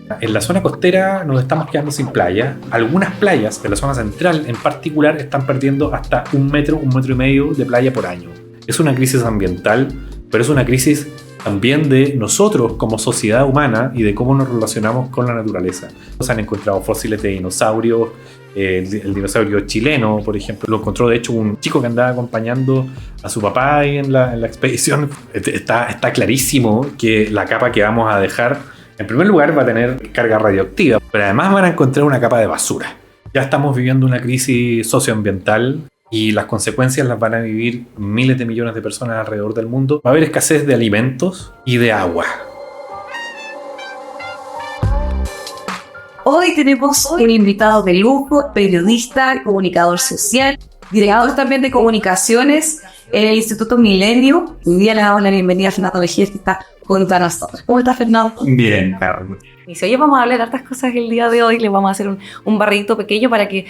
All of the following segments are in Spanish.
En la zona costera nos estamos quedando sin playa. Algunas playas de la zona central en particular están perdiendo hasta un metro y medio de playa por año. Es una crisis ambiental, pero es una crisis también de nosotros como sociedad humana y de cómo nos relacionamos con la naturaleza. Se han encontrado fósiles de dinosaurios, el dinosaurio chileno, por ejemplo, lo encontró de hecho un chico que andaba acompañando a su papá ahí en la expedición. Está clarísimo que la capa que vamos a dejar, en primer lugar, va a tener carga radioactiva, pero además van a encontrar una capa de basura. Ya estamos viviendo una crisis socioambiental y las consecuencias las van a vivir miles de millones de personas alrededor del mundo. Va a haber escasez de alimentos y de agua. Hoy tenemos un invitado de lujo, periodista, comunicador social, director también de comunicaciones en el Instituto Milenio. Hoy día le damos la bienvenida a Fernando Mejía, que está junto a nosotros. ¿Cómo está, Fernando? Bien. Y si hoy vamos a hablar de hartas cosas el día de hoy, les vamos a hacer un barridito pequeño para que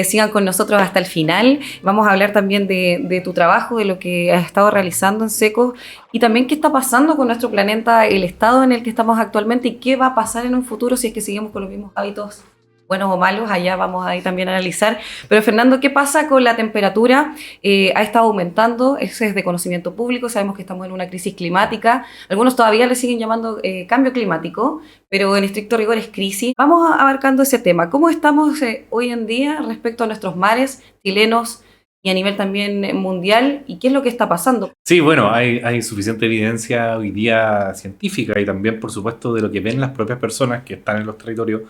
sigan con nosotros hasta el final. Vamos a hablar también de tu trabajo, de lo que has estado realizando en SECO y también qué está pasando con nuestro planeta, el estado en el que estamos actualmente y qué va a pasar en un futuro si es que seguimos con los mismos hábitos buenos o malos. Allá vamos a ir también a analizar. Pero Fernando, ¿qué pasa con la temperatura? Ha estado aumentando, eso es de conocimiento público, sabemos que estamos en una crisis climática, algunos todavía le siguen llamando cambio climático, pero en estricto rigor es crisis. Vamos abarcando ese tema. ¿Cómo estamos hoy en día respecto a nuestros mares chilenos y a nivel también mundial? ¿Y qué es lo que está pasando? Sí, bueno, hay suficiente evidencia hoy día científica y también, por supuesto, de lo que ven las propias personas que están en los territorios,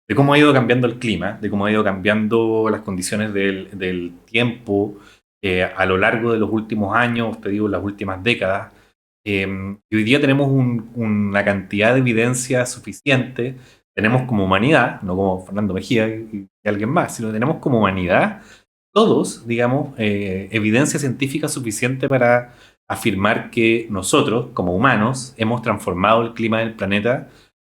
de cómo ha ido cambiando el clima, de cómo ha ido cambiando las condiciones del tiempo a lo largo de los últimos años, te digo, las últimas décadas. Y hoy día tenemos una cantidad de evidencia suficiente, tenemos como humanidad, no como Fernando Mejía y alguien más, sino tenemos como humanidad, todos, digamos, evidencia científica suficiente para afirmar que nosotros, como humanos, hemos transformado el clima del planeta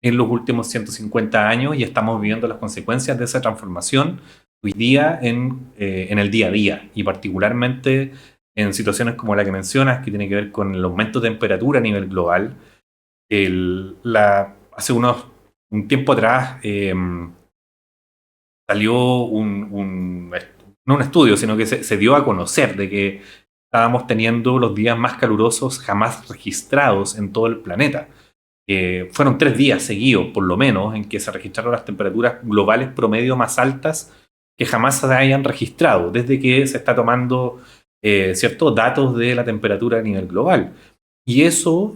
en los últimos 150 años y estamos viviendo las consecuencias de esa transformación hoy día en el día a día y particularmente en situaciones como la que mencionas, que tiene que ver con el aumento de temperatura a nivel global. Hace un tiempo atrás salió no un estudio, sino que se dio a conocer de que estábamos teniendo los días más calurosos jamás registrados en todo el planeta. Fueron 3 días seguidos, por lo menos, en que se registraron las temperaturas globales promedio más altas que jamás se hayan registrado, desde que se está tomando ciertos datos de la temperatura a nivel global. Y eso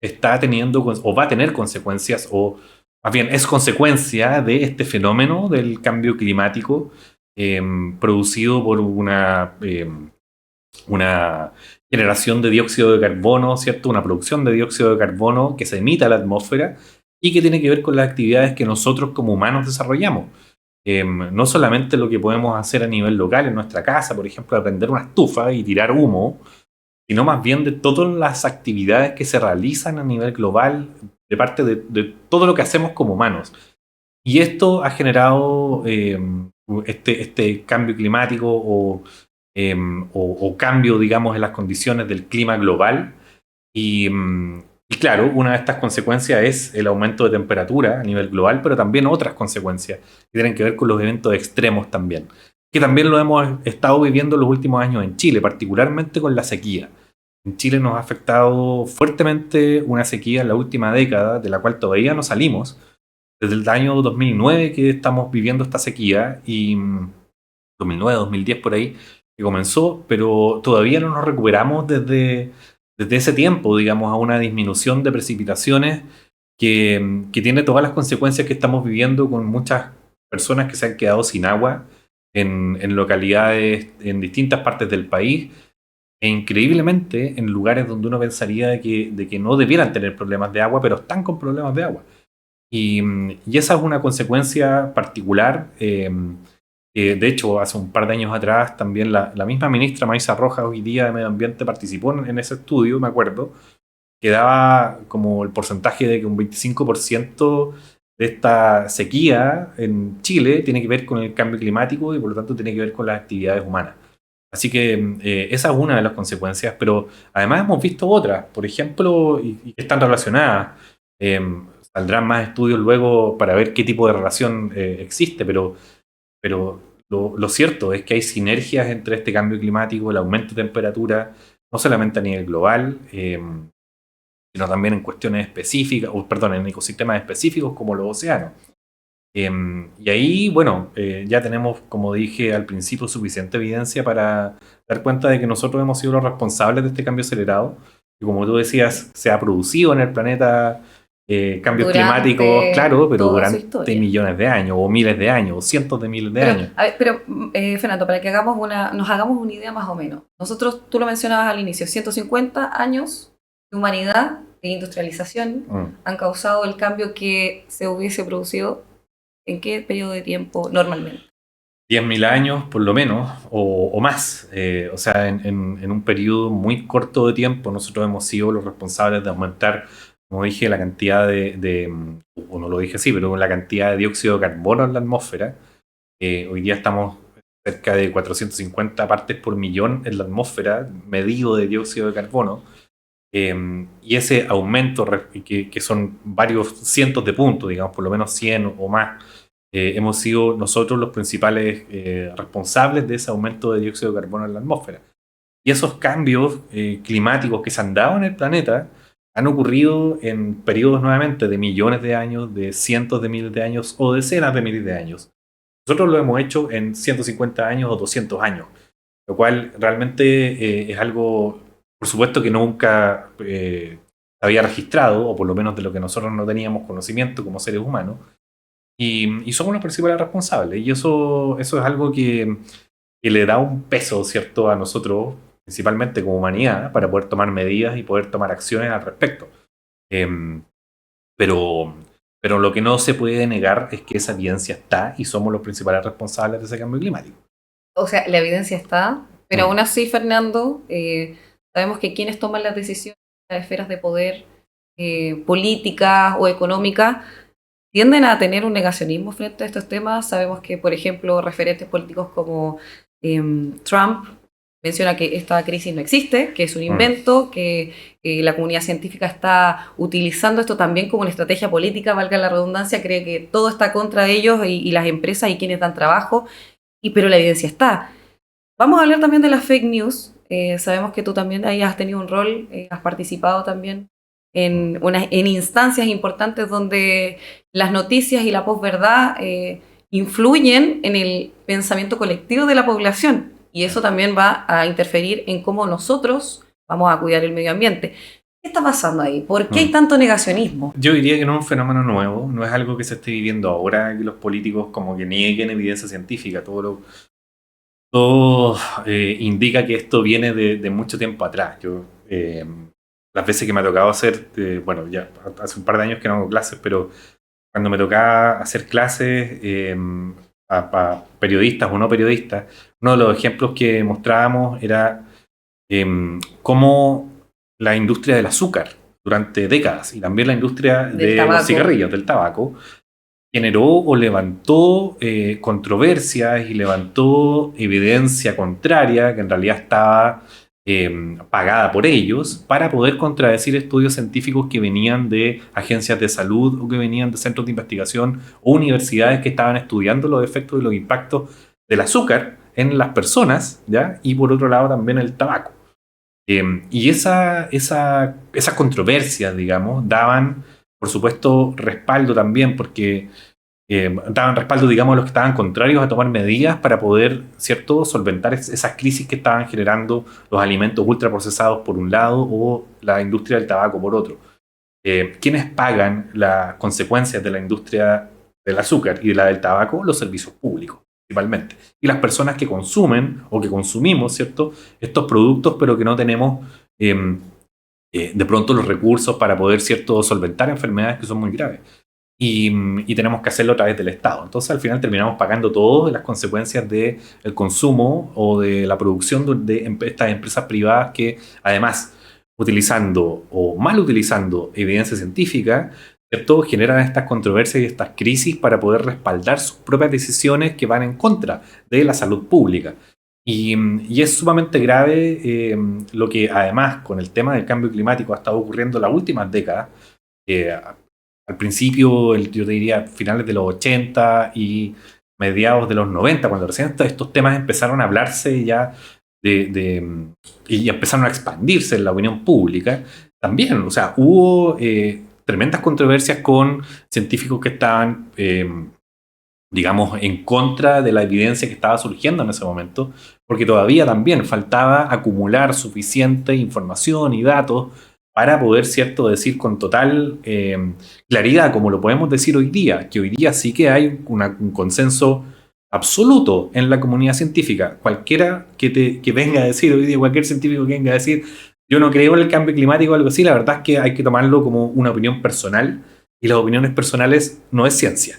está teniendo, o va a tener consecuencias, o más bien es consecuencia de este fenómeno del cambio climático producido por una generación de dióxido de carbono, ¿cierto? Una producción de dióxido de carbono que se emite a la atmósfera y que tiene que ver con las actividades que nosotros como humanos desarrollamos. No solamente lo que podemos hacer a nivel local en nuestra casa, por ejemplo, prender una estufa y tirar humo, sino más bien de todas las actividades que se realizan a nivel global, de parte de todo lo que hacemos como humanos. Y esto ha generado este cambio climático o cambio, digamos, en las condiciones del clima global. Y claro, una de estas consecuencias es el aumento de temperatura a nivel global, pero también otras consecuencias que tienen que ver con los eventos extremos también, que también lo hemos estado viviendo los últimos años en Chile, particularmente con la sequía. En Chile nos ha afectado fuertemente una sequía en la última década, de la cual todavía no salimos, desde el año 2009 que estamos viviendo esta sequía, y 2009, 2010 por ahí, que comenzó, pero todavía no nos recuperamos desde ese tiempo, digamos, a una disminución de precipitaciones que tiene todas las consecuencias que estamos viviendo con muchas personas que se han quedado sin agua en localidades, en distintas partes del país, e increíblemente en lugares donde uno pensaría de que no debieran tener problemas de agua, pero están con problemas de agua. Y esa es una consecuencia particular. De hecho, hace un par de años atrás también la misma ministra Maisa Rojas, hoy día de Medio Ambiente, participó en ese estudio, me acuerdo, que daba como el porcentaje de que un 25% de esta sequía en Chile tiene que ver con el cambio climático y por lo tanto tiene que ver con las actividades humanas. Así que esa es una de las consecuencias, pero además hemos visto otras, por ejemplo, y que están relacionadas. Eh, Saldrán más estudios luego para ver qué tipo de relación existe, pero lo cierto es que hay sinergias entre este cambio climático, el aumento de temperatura, no solamente a nivel global, sino también en cuestiones específicas, o perdón, en ecosistemas específicos como los océanos. Y ahí, bueno, ya tenemos, como dije al principio, suficiente evidencia para dar cuenta de que nosotros hemos sido los responsables de este cambio acelerado. Y como tú decías, se ha producido en el planeta cambios climáticos, durante claro, pero toda su durante historia. millones de años, o miles de años, o cientos de miles de Pero, años. a ver, pero Fernando, para que nos hagamos una idea más o menos. Nosotros, tú lo mencionabas al inicio, 150 años de humanidad, de industrialización, han causado el cambio que se hubiese producido en qué periodo de tiempo normalmente. 10.000 años, por lo menos, o más. O sea, en un periodo muy corto de tiempo, nosotros hemos sido los responsables de aumentar, como dije, la cantidad o no lo dije así, pero la cantidad de dióxido de carbono en la atmósfera. Hoy día estamos cerca de 450 partes por millón en la atmósfera, medido de dióxido de carbono. Y ese aumento, que son varios cientos de puntos, digamos, por lo menos 100 o más, hemos sido nosotros los principales responsables de ese aumento de dióxido de carbono en la atmósfera. Y esos cambios climáticos que se han dado en el planeta han ocurrido en periodos nuevamente de millones de años, de cientos de miles de años o decenas de miles de años. Nosotros lo hemos hecho en 150 años o 200 años, lo cual realmente es algo, por supuesto, que nunca había registrado, o por lo menos de lo que nosotros no teníamos conocimiento como seres humanos, y somos los principales responsables. Y eso es algo que le da un peso, ¿cierto?, a nosotros, principalmente como humanidad, para poder tomar medidas y poder tomar acciones al respecto. Em, pero, pero lo que no se puede negar es que esa evidencia está y somos los principales responsables de ese cambio climático. O sea, la evidencia está, pero aún así, Fernando, sabemos que quienes toman las decisiones en las esferas de poder políticas o económicas tienden a tener un negacionismo frente a estos temas. Sabemos que, por ejemplo, referentes políticos como Trump menciona que esta crisis no existe, que es un invento, que la comunidad científica está utilizando esto también como una estrategia política, valga la redundancia, cree que todo está contra ellos y las empresas y quienes dan trabajo, pero la evidencia está. Vamos a hablar también de las fake news. Sabemos que tú también ahí has tenido un rol, has participado también en instancias importantes donde las noticias y la posverdad influyen en el pensamiento colectivo de la población y eso también va a interferir en cómo nosotros vamos a cuidar el medio ambiente. ¿Qué está pasando ahí? ¿Por qué hay tanto negacionismo? Yo diría que no es un fenómeno nuevo, no es algo que se esté viviendo ahora, que los políticos como que nieguen evidencia científica. Todo indica que esto viene de mucho tiempo atrás. Las veces que me ha tocado hacer, bueno, ya hace un par de años que no hago clases, pero cuando me tocaba hacer clases a periodistas o no periodistas, uno de los ejemplos que mostrábamos era cómo la industria del azúcar durante décadas y también la industria de los cigarrillos, del tabaco, generó o levantó controversias y levantó evidencia contraria que en realidad estaba pagada por ellos para poder contradecir estudios científicos que venían de agencias de salud o que venían de centros de investigación o universidades que estaban estudiando los efectos y los impactos del azúcar en las personas, ¿ya? Y por otro lado también el tabaco. Y esas controversias, digamos, daban, por supuesto, respaldo también, porque daban respaldo, digamos, a los que estaban contrarios a tomar medidas para poder, ¿cierto?, solventar esas crisis que estaban generando los alimentos ultraprocesados por un lado o la industria del tabaco por otro. ¿Quiénes pagan las consecuencias de la industria del azúcar y de la del tabaco? Los servicios públicos, principalmente. Y las personas que consumen o que consumimos, ¿cierto?, estos productos, pero que no tenemos de pronto los recursos para poder, ¿cierto?, solventar enfermedades que son muy graves. Y tenemos que hacerlo a través del Estado. Entonces, al final terminamos pagando todas las consecuencias del consumo o de la producción de estas empresas privadas que, además, utilizando o mal utilizando evidencia científica, ¿cierto?, generan estas controversias y estas crisis para poder respaldar sus propias decisiones que van en contra de la salud pública. Y es sumamente grave lo que, además, con el tema del cambio climático ha estado ocurriendo en las últimas décadas. al principio, yo te diría finales de los 80 y mediados de los 90, cuando recién estos temas empezaron a hablarse ya y empezaron a expandirse en la opinión pública, también, o sea, hubo tremendas controversias con científicos que estaban, digamos, en contra de la evidencia que estaba surgiendo en ese momento, porque todavía también faltaba acumular suficiente información y datos para poder, cierto, decir con total claridad, como lo podemos decir hoy día, que hoy día sí que hay un consenso absoluto en la comunidad científica. Cualquiera que venga a decir hoy día, cualquier científico que venga a decir, yo no creo en el cambio climático o algo así, la verdad es que hay que tomarlo como una opinión personal, y las opiniones personales no es ciencia.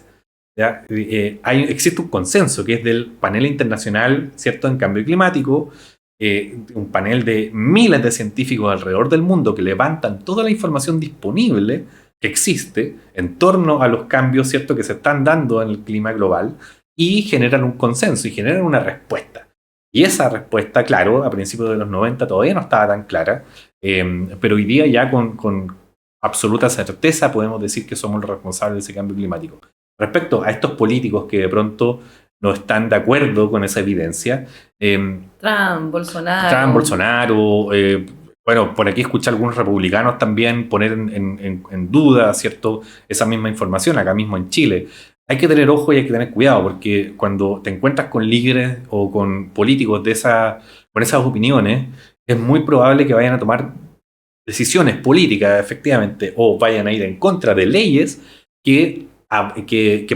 ¿Ya? Existe un consenso que es del panel internacional, ¿cierto?, en cambio climático, un panel de miles de científicos alrededor del mundo que levantan toda la información disponible que existe en torno a los cambios, ¿cierto?, que se están dando en el clima global, y generan un consenso y generan una respuesta. Y esa respuesta, claro, a principios de los 90 todavía no estaba tan clara, pero hoy día ya con absoluta certeza podemos decir que somos los responsables de ese cambio climático. Respecto a estos políticos que de pronto no están de acuerdo con esa evidencia, Trump, Bolsonaro, bueno, por aquí escuché a algunos republicanos también poner en duda, ¿cierto?, esa misma información, acá mismo en Chile. Hay que tener ojo y hay que tener cuidado, porque cuando te encuentras con líderes o con políticos con esas opiniones, es muy probable que vayan a tomar decisiones políticas, efectivamente, o vayan a ir en contra de leyes que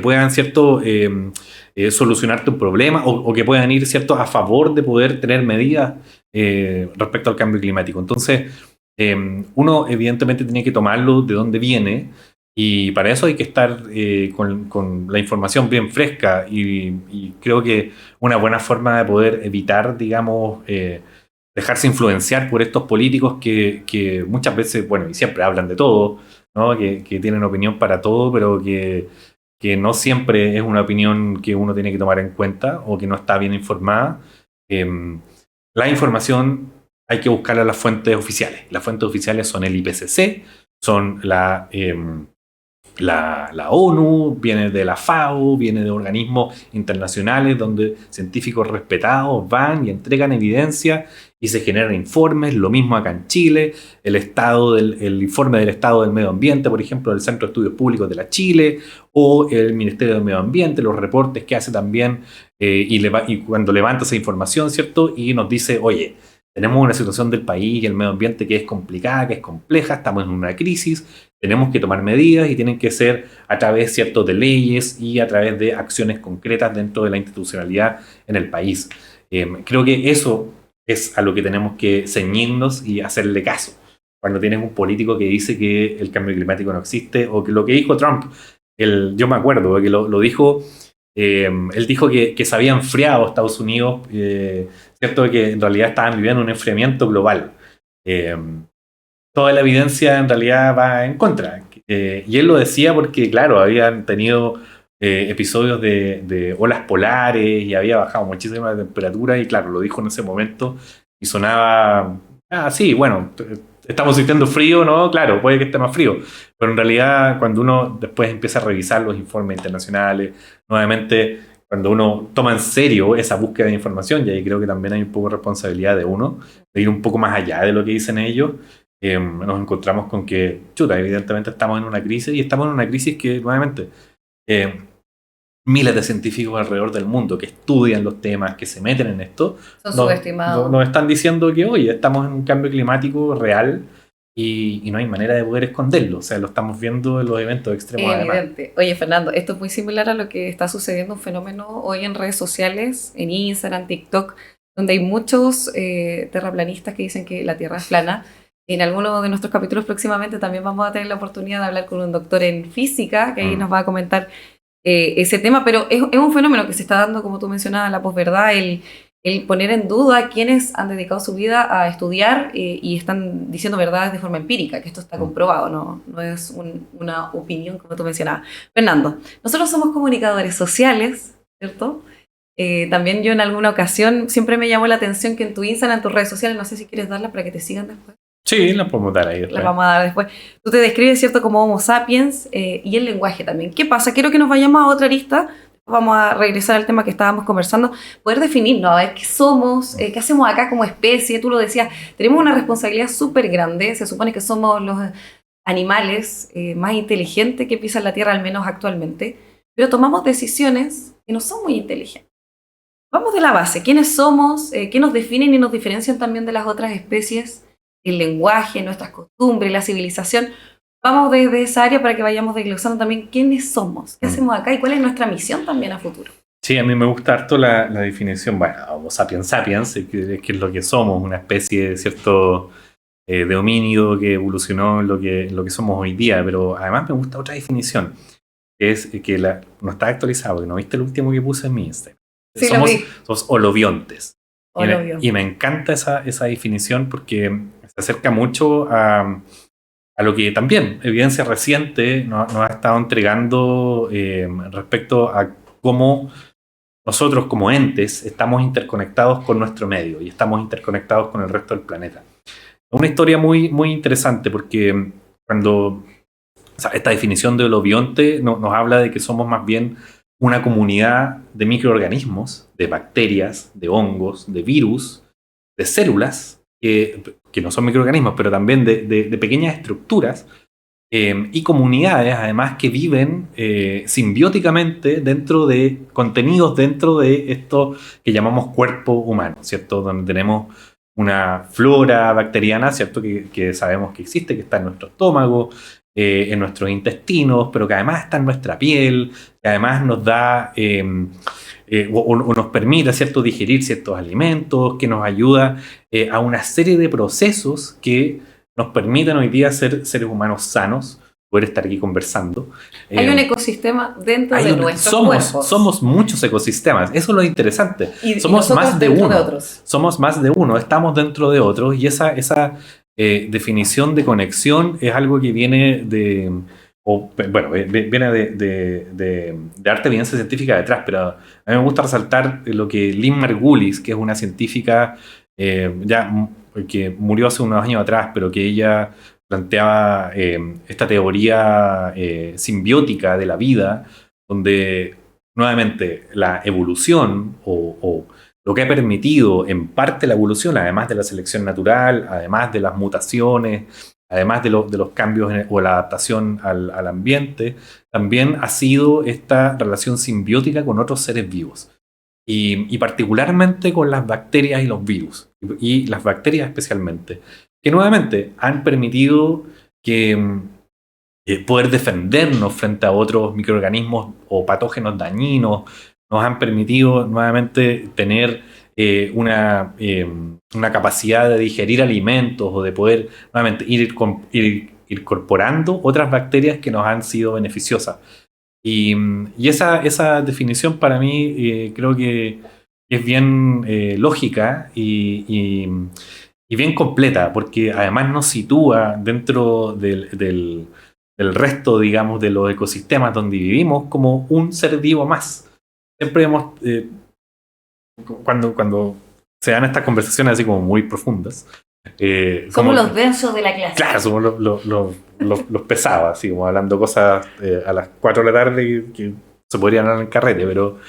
puedan, ¿cierto?, solucionarte un problema, o que puedan ir, ¿cierto?, a favor de poder tener medidas respecto al cambio climático. Entonces, uno evidentemente tiene que tomarlo de dónde viene, y para eso hay que estar con la información bien fresca, y creo que una buena forma de poder evitar, digamos, dejarse influenciar por estos políticos que muchas veces, bueno, y siempre hablan de todo, ¿no?, que tienen opinión para todo, pero que no siempre es una opinión que uno tiene que tomar en cuenta, o que no está bien informada. La información hay que buscarla en las fuentes oficiales. Las fuentes oficiales son el IPCC, son la ONU, viene de la FAO, viene de organismos internacionales donde científicos respetados van y entregan evidencia y se generan informes. Lo mismo acá en Chile, el informe del estado del medio ambiente, por ejemplo, del Centro de Estudios Públicos de la Chile, o el Ministerio del Medio Ambiente, los reportes que hace también, y cuando levanta esa información, ¿cierto?, y nos dice, oye, tenemos una situación del país y el medio ambiente que es complicada, que es compleja, estamos en una crisis, tenemos que tomar medidas, y tienen que ser a través, ¿cierto?, de leyes y a través de acciones concretas dentro de la institucionalidad en el país. Creo que eso es a lo que tenemos que ceñirnos y hacerle caso. Cuando tienes un político que dice que el cambio climático no existe, o que lo que dijo Trump, yo me acuerdo que lo dijo, él dijo que se había enfriado Estados Unidos, ¿cierto?, que en realidad estaban viviendo un enfriamiento global. Toda la evidencia en realidad va en contra. Y él lo decía porque, claro, habían tenido episodios de olas polares, y había bajado muchísimo la temperatura, y claro, lo dijo en ese momento y sonaba, sí, bueno, estamos sintiendo frío, ¿no? Claro, puede que esté más frío, pero en realidad cuando uno después empieza a revisar los informes internacionales, nuevamente, cuando uno toma en serio esa búsqueda de información, y ahí creo que también hay un poco de responsabilidad de uno, de ir un poco más allá de lo que dicen ellos, nos encontramos con que, chuta, evidentemente estamos en una crisis, y estamos en una crisis que, nuevamente, miles de científicos alrededor del mundo que estudian los temas, que se meten en esto, son subestimados. Nos están diciendo que, oye, estamos en un cambio climático real, y no hay manera de poder esconderlo. O sea, lo estamos viendo en los eventos extremos. Evidente. Además. Oye, Fernando, esto es muy similar a lo que está sucediendo, un fenómeno hoy en redes sociales, en Instagram, TikTok, donde hay muchos terraplanistas que dicen que la Tierra es plana. En alguno de nuestros capítulos próximamente también vamos a tener la oportunidad de hablar con un doctor en física, que ahí nos va a comentar ese tema, pero es un fenómeno que se está dando, como tú mencionabas, la posverdad, el poner en duda a quienes han dedicado su vida a estudiar y están diciendo verdades de forma empírica, que esto está comprobado, no es una opinión como tú mencionabas. Fernando, nosotros somos comunicadores sociales, ¿cierto? También yo en alguna ocasión siempre me llamó la atención que en tu Instagram, en tus redes sociales, no sé si quieres darla para que te sigan después. Sí, la podemos dar ahí La después. vamos a dar después. Tú te describes, ¿cierto?, como Homo sapiens y el lenguaje también. ¿Qué pasa? Quiero que nos vayamos a otra arista. Vamos a regresar al tema que estábamos conversando. Poder definirnos, a ver qué somos, qué hacemos acá como especie. Tú lo decías, tenemos una responsabilidad súper grande. Se supone que somos los animales más inteligentes que pisan la Tierra, al menos actualmente. Pero tomamos decisiones que no son muy inteligentes. Vamos de la base. ¿Quiénes somos? ¿Qué nos definen y nos diferencian también de las otras especies? El lenguaje, nuestras costumbres, la civilización. Vamos desde esa área para que vayamos desglosando también quiénes somos, qué hacemos acá y cuál es nuestra misión también a futuro. Sí, a mí me gusta harto la definición, bueno, Homo sapiens sapiens, que es lo que somos, una especie, ¿cierto?, de homínido que evolucionó en lo que somos hoy día, pero además me gusta otra definición, que es que no está actualizado, porque no viste el último que puse en mi Instagram. Sí, somos holobiontes. Holobiontes. Y me encanta esa definición porque se acerca mucho a lo que también evidencia reciente nos ha estado entregando respecto a cómo nosotros como entes estamos interconectados con nuestro medio y estamos interconectados con el resto del planeta. Una historia muy, muy interesante porque o sea, esta definición de holobionte nos habla de que somos más bien una comunidad de microorganismos, de bacterias, de hongos, de virus, de células, que no son microorganismos, pero también de pequeñas estructuras y comunidades, además, que viven simbióticamente contenidos dentro de esto que llamamos cuerpo humano, ¿cierto? Donde tenemos una flora bacteriana, ¿cierto? Que sabemos que existe, que está en nuestro estómago, en nuestros intestinos, pero que además está en nuestra piel, que además nos da o nos permite, ¿cierto?, digerir ciertos alimentos, que nos ayuda a una serie de procesos que nos permiten hoy día ser seres humanos sanos, poder estar aquí conversando. Hay un ecosistema dentro de nuestros cuerpos. Somos muchos ecosistemas, eso es lo interesante. Somos más de uno. Somos más de uno, estamos dentro de otros y esa definición de conexión es algo que viene viene de arte de evidencia científica detrás, pero a mí me gusta resaltar lo que Lynn Margulis, que es una científica que murió hace unos años atrás, pero que ella planteaba esta teoría simbiótica de la vida, donde nuevamente la evolución o lo que ha permitido en parte la evolución, además de la selección natural, además de las mutaciones, además de los cambios o la adaptación al ambiente, también ha sido esta relación simbiótica con otros seres vivos. Y particularmente con las bacterias y los virus, y las bacterias especialmente, que nuevamente han permitido poder defendernos frente a otros microorganismos o patógenos dañinos, nos han permitido nuevamente tener una capacidad de digerir alimentos o de poder nuevamente ir incorporando otras bacterias que nos han sido beneficiosas. Y esa definición para mí creo que es bien lógica y bien completa, porque además nos sitúa dentro del resto, digamos, de los ecosistemas donde vivimos como un ser vivo más. Siempre cuando se dan estas conversaciones así como muy profundas, somos los densos de la clase. Claro, somos los pesados, así como hablando cosas a las 4 de la tarde que se podrían hablar en carrete, pero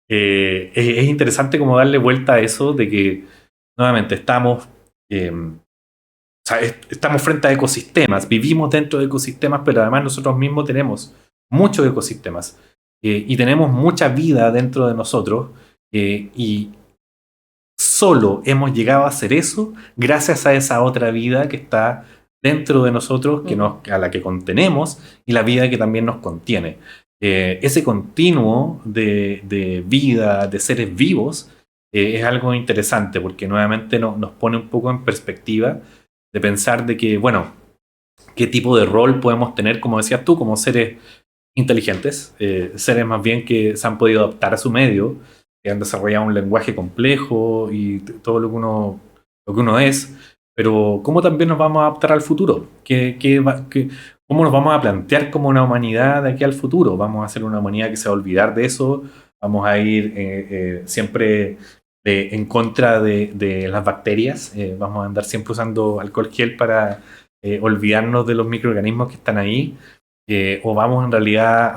es interesante como darle vuelta a eso de que nuevamente estamos frente a ecosistemas, vivimos dentro de ecosistemas, pero además nosotros mismos tenemos muchos ecosistemas y tenemos mucha vida dentro de nosotros y solo hemos llegado a hacer eso gracias a esa otra vida que está dentro de nosotros, a la que contenemos, y la vida que también nos contiene. Ese continuo de vida, de seres vivos, es algo interesante, porque nuevamente nos pone un poco en perspectiva de pensar de que, bueno, qué tipo de rol podemos tener, como decías tú, como seres inteligentes, seres más bien que se han podido adaptar a su medio, que han desarrollado un lenguaje complejo y todo lo que uno es, pero ¿cómo también nos vamos a adaptar al futuro? ¿Cómo nos vamos a plantear como una humanidad de aquí al futuro? ¿Vamos a ser una humanidad que se va a olvidar de eso? ¿Vamos a ir siempre en contra de las bacterias. Vamos a andar siempre usando alcohol gel para olvidarnos de los microorganismos que están ahí. O vamos en realidad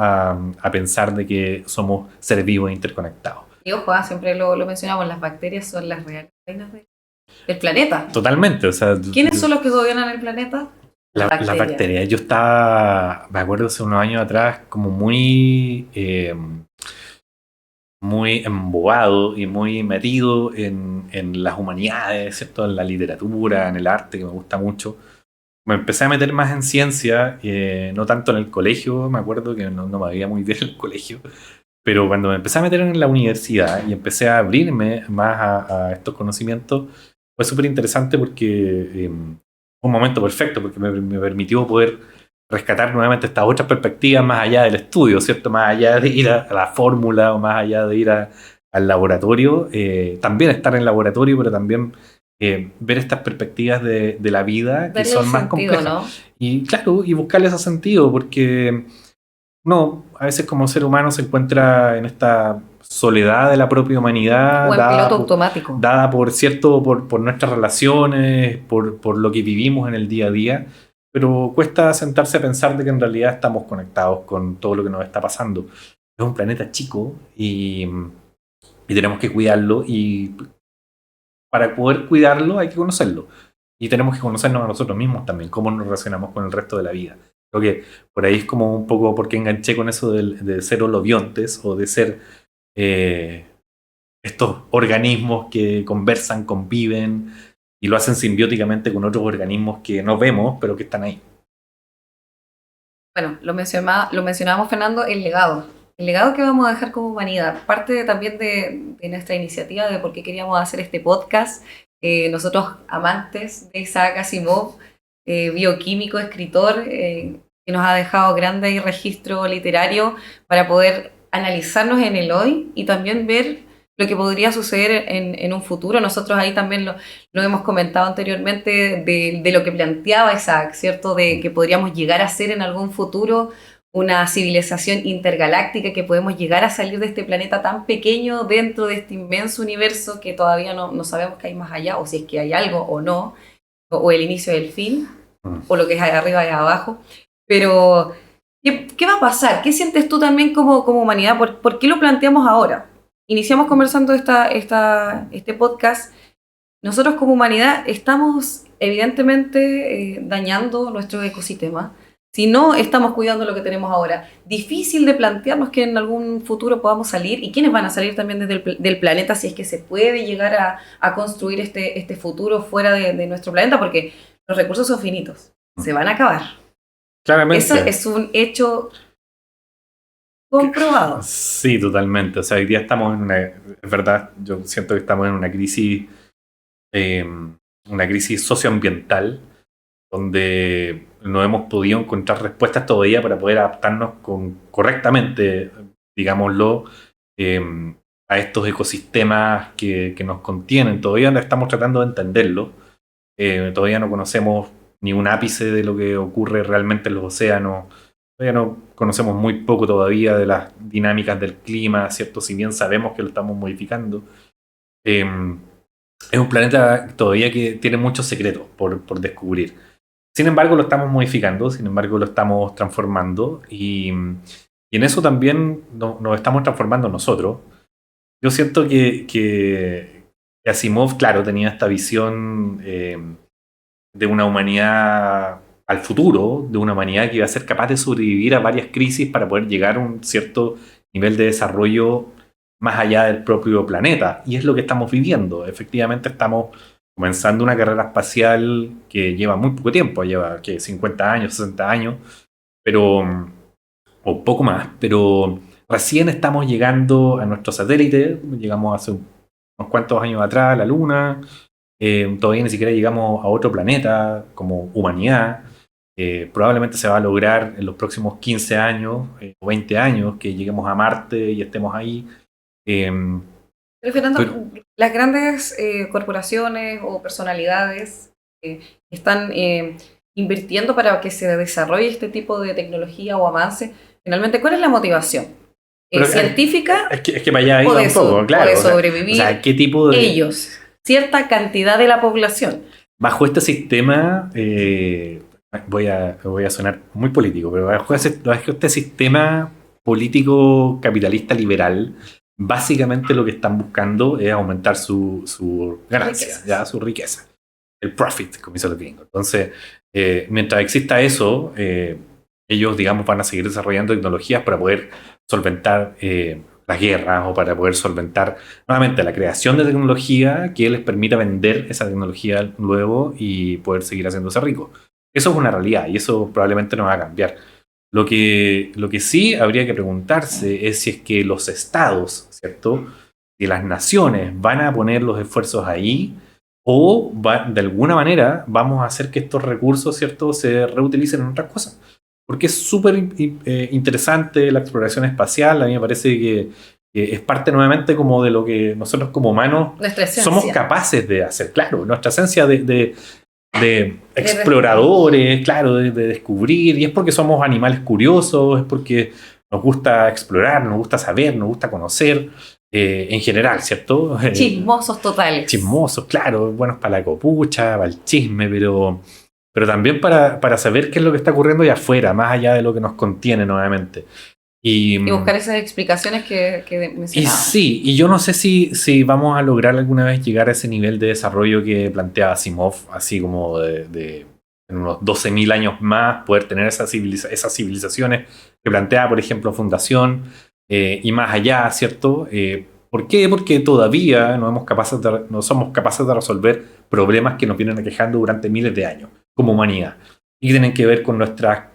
a pensar de que somos seres vivos e interconectados. Y ojo, siempre lo mencionamos, las bacterias son las reales reinas del planeta. Totalmente. O sea, ¿Quiénes son los que gobiernan el planeta? Las bacterias. Yo estaba, me acuerdo hace unos años atrás, como muy embobado y muy metido en las humanidades, ¿cierto? En la literatura, en el arte, que me gusta mucho. Me empecé a meter más en ciencia, no tanto en el colegio, me acuerdo que no me veía muy bien en el colegio, pero cuando me empecé a meter en la universidad y empecé a abrirme más a estos conocimientos, fue súper interesante porque fue un momento perfecto, porque me permitió poder rescatar nuevamente estas otras perspectivas más allá del estudio, ¿cierto? Más allá de ir a la fórmula o más allá de ir al laboratorio, también estar en el laboratorio, pero también ver estas perspectivas de la vida que son más complejas. ¿No? Y claro, y buscarle ese sentido, porque a veces como ser humano se encuentra en esta soledad de la propia humanidad, o en piloto automático, dada por nuestras relaciones, por lo que vivimos en el día a día, pero cuesta sentarse a pensar de que en realidad estamos conectados con todo lo que nos está pasando. Es un planeta chico y tenemos que cuidarlo, y para poder cuidarlo hay que conocerlo. Y tenemos que conocernos a nosotros mismos también, cómo nos relacionamos con el resto de la vida. Creo que por ahí es como un poco porque enganché con eso de ser holobiontes o de ser estos organismos que conversan, conviven y lo hacen simbióticamente con otros organismos que no vemos, pero que están ahí. Bueno, lo mencionábamos, Fernando, el legado. El legado que vamos a dejar como humanidad. Parte también de nuestra iniciativa, de por qué queríamos hacer este podcast. Nosotros, amantes de Isaac Asimov, bioquímico, escritor, que nos ha dejado grande registro literario para poder analizarnos en el hoy y también ver lo que podría suceder en un futuro. Nosotros ahí también lo hemos comentado anteriormente de lo que planteaba Isaac, ¿cierto? De que podríamos llegar a ser en algún futuro una civilización intergaláctica, que podemos llegar a salir de este planeta tan pequeño dentro de este inmenso universo que todavía no sabemos que hay más allá, o si es que hay algo o no, o el inicio del fin, o lo que es arriba y abajo. Pero, ¿qué va a pasar? ¿Qué sientes tú también como humanidad? ¿Por qué lo planteamos ahora? Iniciamos conversando este podcast. Nosotros como humanidad estamos evidentemente dañando nuestro ecosistema. Si no estamos cuidando lo que tenemos ahora, difícil de plantearnos que en algún futuro podamos salir, y quiénes van a salir también desde del planeta, si es que se puede llegar a construir este futuro fuera de nuestro planeta, porque los recursos son finitos, se van a acabar. Claramente. Eso es un hecho comprobado. Sí, totalmente. O sea, hoy día estamos en una... Es verdad, yo siento que estamos en una crisis socioambiental, donde no hemos podido encontrar respuestas todavía para poder adaptarnos correctamente, digámoslo, a estos ecosistemas que nos contienen. Todavía estamos tratando de entenderlo. Todavía no conocemos ni un ápice de lo que ocurre realmente en los océanos. Todavía no conocemos muy poco todavía de las dinámicas del clima, ¿cierto? Si bien sabemos que lo estamos modificando. Es un planeta todavía que tiene muchos secretos por descubrir. Sin embargo, lo estamos modificando, sin embargo, lo estamos transformando, y en eso también nos estamos transformando nosotros. Yo siento que Asimov, claro, tenía esta visión de una humanidad al futuro, de una humanidad que iba a ser capaz de sobrevivir a varias crisis para poder llegar a un cierto nivel de desarrollo más allá del propio planeta. Y es lo que estamos viviendo. Efectivamente, estamos comenzando una carrera espacial que lleva muy poco tiempo, lleva 50 años, 60 años, o poco más, pero recién estamos llegando a nuestro satélite. Llegamos hace unos cuantos años atrás a la Luna. Todavía ni siquiera llegamos a otro planeta como humanidad. Probablemente se va a lograr en los próximos 15 años o 20 años que lleguemos a Marte y estemos ahí. Pero Fernando, las grandes corporaciones o personalidades están invirtiendo para que se desarrolle este tipo de tecnología o avance. Finalmente, ¿cuál es la motivación? científica Es que para allá iba un poco, claro. puede sobrevivir o sea, ¿qué tipo de... ellos, cierta cantidad de la población. Bajo este sistema, voy a sonar muy político, pero bajo este sistema político capitalista liberal, básicamente lo que están buscando es aumentar su ganancia, ya su riqueza. El profit, como dicen los gringos. Entonces, mientras exista eso, ellos, digamos, van a seguir desarrollando tecnologías para poder solventar las guerras o para poder solventar nuevamente la creación de tecnología que les permita vender esa tecnología luego y poder seguir haciéndose rico. Eso es una realidad y eso probablemente no va a cambiar. Lo que sí habría que preguntarse es si es que los estados, ¿cierto? Si las naciones van a poner los esfuerzos ahí o de alguna manera vamos a hacer que estos recursos, ¿cierto?, se reutilicen en otras cosas. Porque es súper interesante la exploración espacial. A mí me parece que es parte nuevamente como de lo que nosotros como humanos somos capaces de hacer. Claro, nuestra esencia de exploradores, claro, de descubrir. Y es porque somos animales curiosos, es porque nos gusta explorar, nos gusta saber, nos gusta conocer. En general, ¿cierto? Chismosos totales. Chismosos, claro, buenos para la copucha, para el chisme, pero también para saber qué es lo que está ocurriendo allá afuera, más allá de lo que nos contiene nuevamente. Y buscar esas explicaciones que mencionaba. Y sí, y yo no sé si vamos a lograr alguna vez llegar a ese nivel de desarrollo que planteaba Asimov, así como de en unos 12.000 años más, poder tener esas civilizaciones que planteaba, por ejemplo, Fundación, y más allá, ¿cierto? ¿Por qué? Porque todavía no somos capaces de resolver problemas que nos vienen aquejando durante miles de años como humanidad y que tienen que ver con nuestras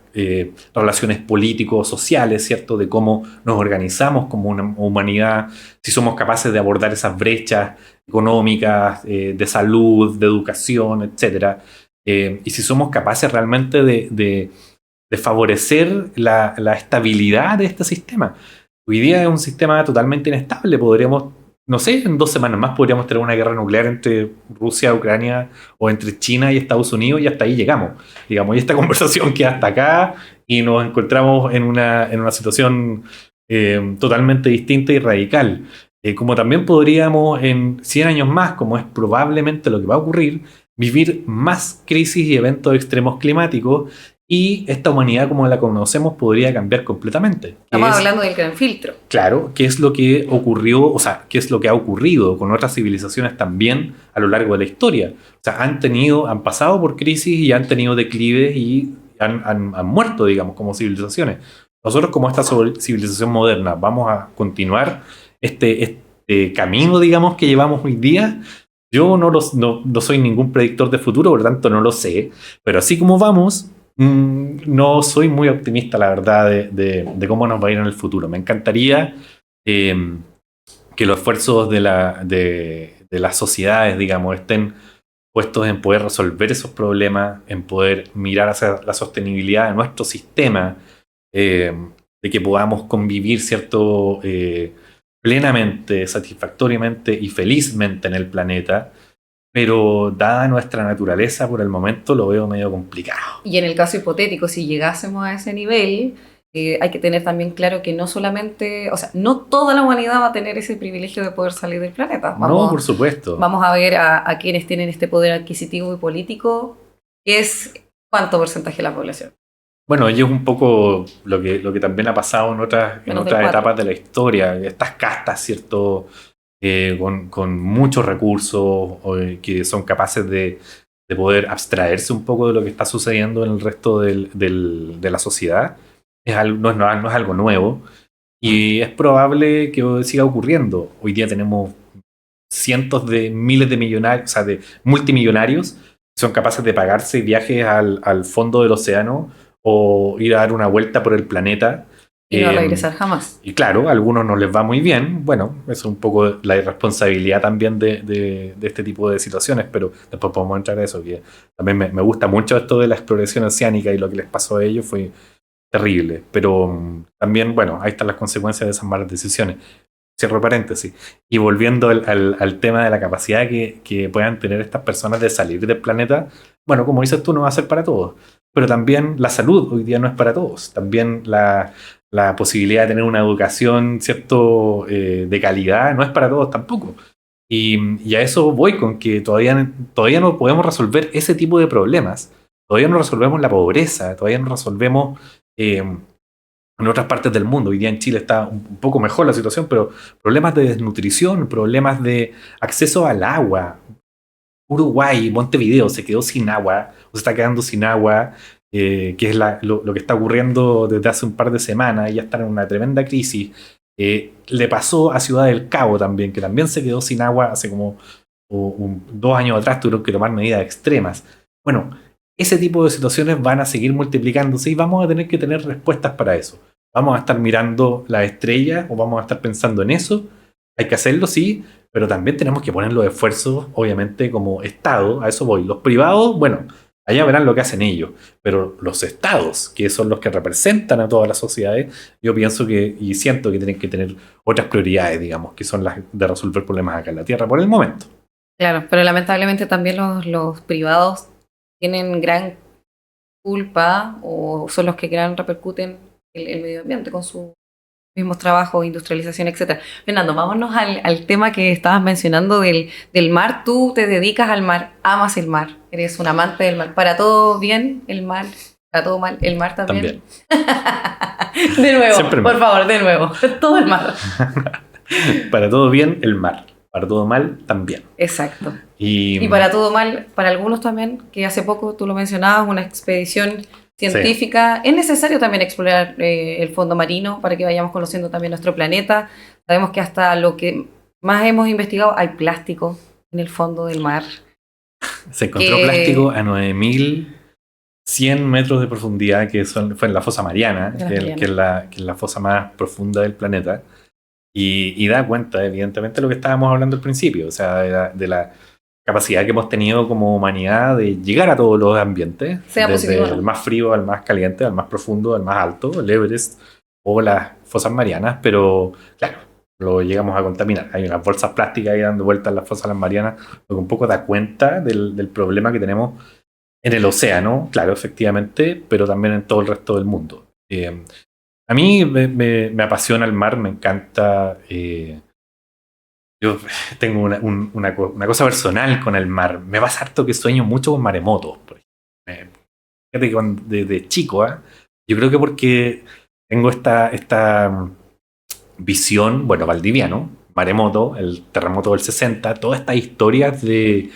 relaciones políticos, sociales, ¿cierto? De cómo nos organizamos como una humanidad, si somos capaces de abordar esas brechas económicas, de salud, de educación, etc. Y si somos capaces realmente de favorecer la estabilidad de este sistema. Hoy día es un sistema totalmente inestable. Podríamos, no sé, en 2 semanas más podríamos tener una guerra nuclear entre Rusia, Ucrania o entre China y Estados Unidos y hasta ahí llegamos. Digamos, y esta conversación queda hasta acá y nos encontramos en una situación totalmente distinta y radical. Como también podríamos en 100 años más, como es probablemente lo que va a ocurrir, vivir más crisis y eventos extremos climáticos. Y esta humanidad como la conocemos podría cambiar completamente. Estamos hablando del gran filtro. Claro, que es lo que ocurrió, o sea, qué es lo que ha ocurrido con otras civilizaciones también a lo largo de la historia. O sea, han pasado por crisis y han tenido declives y han muerto, digamos, como civilizaciones. Nosotros como esta civilización moderna vamos a continuar este camino, digamos, que llevamos hoy día. Yo no soy ningún predictor de futuro, por lo tanto no lo sé, pero así como vamos... no soy muy optimista, la verdad, de cómo nos va a ir en el futuro. Me encantaría que los esfuerzos de las sociedades, digamos, estén puestos en poder resolver esos problemas, en poder mirar hacia la sostenibilidad de nuestro sistema, de que podamos convivir, ¿cierto? Plenamente, satisfactoriamente y felizmente en el planeta. Pero dada nuestra naturaleza por el momento lo veo medio complicado. Y en el caso hipotético, si llegásemos a ese nivel, hay que tener también claro que no solamente, o sea, no toda la humanidad va a tener ese privilegio de poder salir del planeta. No, por supuesto. Vamos a ver a quienes tienen este poder adquisitivo y político, que es cuánto porcentaje de la población. Bueno, y es un poco lo que también ha pasado en otras etapas de la historia, estas castas, ¿cierto? Con muchos recursos que son capaces de poder abstraerse un poco de lo que está sucediendo en el resto de la sociedad. No es algo nuevo y es probable que siga ocurriendo. Hoy día tenemos cientos de miles de millonarios, o sea, de multimillonarios que son capaces de pagarse viajes al fondo del océano o ir a dar una vuelta por el planeta. Y no regresar jamás. Y claro, a algunos no les va muy bien. Bueno, eso es un poco la irresponsabilidad también de este tipo de situaciones, pero después podemos entrar a eso, que también me gusta mucho esto de la exploración oceánica y lo que les pasó a ellos fue terrible. Pero también, bueno, ahí están las consecuencias de esas malas decisiones. Cierro paréntesis. Y volviendo al tema de la capacidad que puedan tener estas personas de salir del planeta, bueno, como dices tú, no va a ser para todos. Pero también la salud hoy día no es para todos. También la posibilidad de tener una educación, ¿cierto?, de calidad, no es para todos tampoco. Y a eso voy con que todavía no podemos resolver ese tipo de problemas. Todavía no resolvemos la pobreza, todavía no resolvemos en otras partes del mundo. Hoy día en Chile está un poco mejor la situación, pero problemas de desnutrición, problemas de acceso al agua. Uruguay, Montevideo se quedó sin agua, o se está quedando sin agua, que es lo que está ocurriendo desde hace un par de semanas, y ya están en una tremenda crisis. Le pasó a Ciudad del Cabo también, que también se quedó sin agua hace como 2 años atrás, tuvieron que tomar medidas extremas. Bueno, ese tipo de situaciones van a seguir multiplicándose y vamos a tener que tener respuestas para eso. Vamos a estar mirando las estrellas o vamos a estar pensando en eso. Hay que hacerlo, sí, pero también tenemos que poner los esfuerzos, obviamente, como Estado. A eso voy. Los privados, bueno, allá verán lo que hacen ellos, pero los estados, que son los que representan a todas las sociedades, yo pienso que y siento que tienen que tener otras prioridades, digamos, que son las de resolver problemas acá en la Tierra por el momento. Claro, pero lamentablemente también los privados tienen gran culpa o son los que gran repercuten el medio ambiente con sus mismos trabajos, industrialización, etcétera. Fernando, vámonos al tema que estabas mencionando del mar. Tú te dedicas al mar, amas el mar, eres un amante del mar. ¿Para todo bien el mar? ¿Para todo mal el mar también? De nuevo, siempre por favor, de nuevo. Todo el mar. Para todo bien el mar. Para todo mal, también. Exacto. Y para todo mal, para algunos también, que hace poco tú lo mencionabas, una expedición científica. Sí. Es necesario también explorar el fondo marino para que vayamos conociendo también nuestro planeta. Sabemos que hasta lo que más hemos investigado, hay plástico en el fondo del mar. Se encontró plástico a 9.100 metros de profundidad, que fue en la fosa Mariana, que es la fosa más profunda del planeta. Y da cuenta, evidentemente, de lo que estábamos hablando al principio, o sea, de la capacidad que hemos tenido como humanidad de llegar a todos los ambientes, sea desde positivo, el más frío al más caliente, al más profundo, al más alto, el Everest o las fosas marianas, pero claro, lo llegamos a contaminar. Hay unas bolsas plásticas ahí dando vueltas en las fosas marianas, lo que un poco da cuenta del problema que tenemos en el océano, claro, efectivamente, pero también en todo el resto del mundo. A mí me apasiona el mar, me encanta. Yo tengo una cosa personal con el mar. Me pasa harto que sueño mucho con maremotos. Fíjate que desde chico, yo creo que porque tengo esta visión, bueno, valdiviano, maremoto, el terremoto del 60, todas estas historias de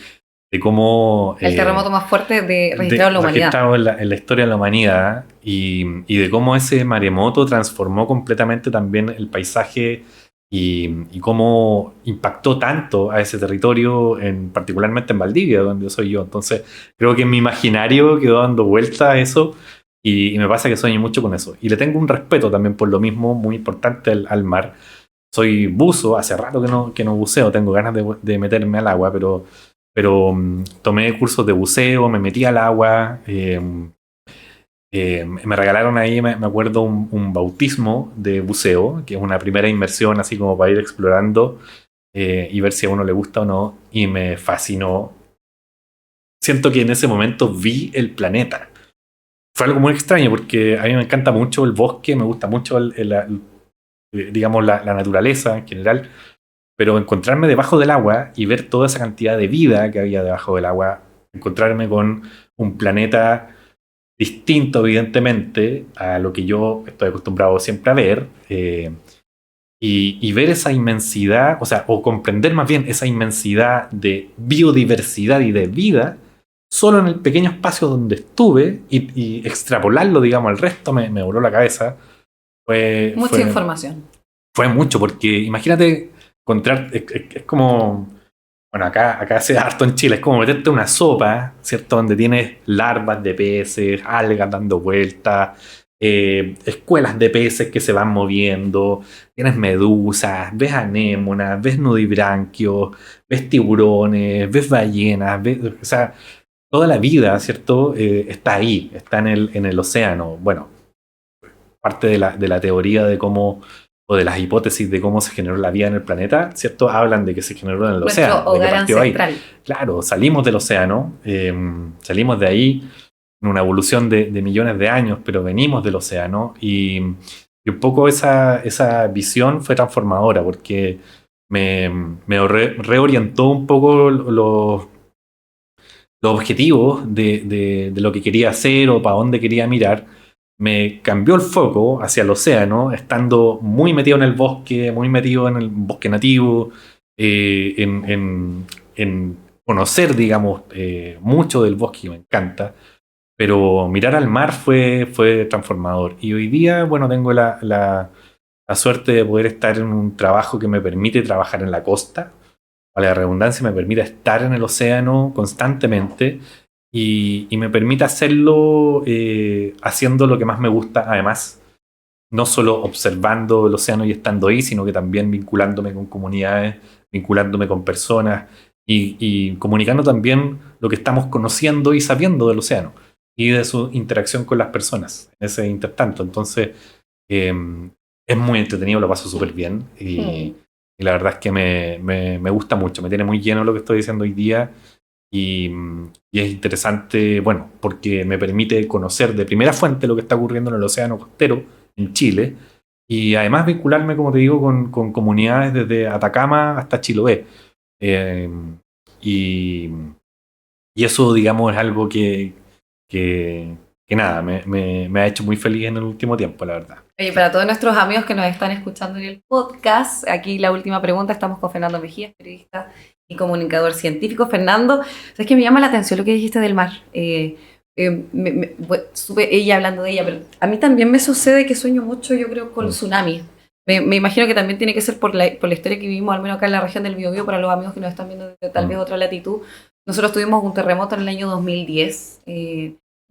cómo... El terremoto más fuerte registrado en la humanidad. Registrado en la historia de la humanidad y de cómo ese maremoto transformó completamente también el paisaje y cómo impactó tanto a ese territorio, particularmente en Valdivia, donde soy yo. Entonces, creo que en mi imaginario quedó dando vuelta a eso y me pasa que sueño mucho con eso. Y le tengo un respeto también por lo mismo, muy importante al mar. Soy buzo, hace rato que no buceo, tengo ganas de meterme al agua, pero tomé cursos de buceo, me metí al agua, me regalaron ahí, me acuerdo, un bautismo de buceo, que es una primera inmersión así como para ir explorando y ver si a uno le gusta o no, y me fascinó. Siento que en ese momento vi el planeta. Fue algo muy extraño porque a mí me encanta mucho el bosque, me gusta mucho digamos la naturaleza en general, pero encontrarme debajo del agua y ver toda esa cantidad de vida que había debajo del agua, encontrarme con un planeta distinto, evidentemente, a lo que yo estoy acostumbrado siempre a ver, y ver esa inmensidad, o comprender más bien esa inmensidad de biodiversidad y de vida, solo en el pequeño espacio donde estuve, y extrapolarlo, digamos, al resto, me voló la cabeza. Mucha información. Fue mucho, porque imagínate encontrar, es como, bueno, acá se da harto en Chile, es como meterte una sopa, ¿cierto? Donde tienes larvas de peces, algas dando vueltas, escuelas de peces que se van moviendo, tienes medusas, ves anémonas, ves nudibranquios, ves tiburones, ves ballenas, o sea, toda la vida, ¿cierto? Está ahí, está en el océano. Bueno, parte de la teoría de cómo, o de las hipótesis de cómo se generó la vida en el planeta, ¿cierto? Hablan de que se generó en el océano. Nuestro hogar ancestral. Ahí. Claro, salimos del océano, salimos de ahí en una evolución de millones de años, pero venimos del océano y Y un poco esa visión fue transformadora porque me reorientó un poco los objetivos de lo que quería hacer o para dónde quería mirar. Me cambió el foco hacia el océano, estando muy metido en el bosque, muy metido en el bosque nativo, en conocer, digamos, mucho del bosque, que me encanta. Pero mirar al mar fue transformador. Y hoy día, bueno, tengo la suerte de poder estar en un trabajo que me permite trabajar en la costa. A la redundancia, me permite estar en el océano constantemente y me permite hacerlo haciendo lo que más me gusta, además, no solo observando el océano y estando ahí, sino que también vinculándome con comunidades, vinculándome con personas y comunicando también lo que estamos conociendo y sabiendo del océano y de su interacción con las personas en ese intertanto. Entonces, eh, es muy entretenido, lo paso súper bien y la verdad es que me gusta mucho, me tiene muy lleno lo que estoy diciendo hoy día y es interesante, bueno, porque me permite conocer de primera fuente lo que está ocurriendo en el océano costero en Chile y además vincularme, como te digo, con comunidades desde Atacama hasta Chiloé. Eh, y, y eso, digamos, es algo que, que nada, me ha hecho muy feliz en el último tiempo, la verdad. Oye, para todos nuestros amigos que nos están escuchando en el podcast, aquí la última pregunta, estamos con Fernando Mejía, periodista y comunicador científico. Fernando, ¿sabes qué me llama la atención lo que dijiste del mar? Supe ella hablando de ella, pero a mí también me sucede que sueño mucho, yo creo, con tsunamis. Me imagino que también tiene que ser por la historia que vivimos, al menos acá en la región del Biobío, para los amigos que nos están viendo desde tal vez otra latitud. Nosotros tuvimos un terremoto en el año 2010,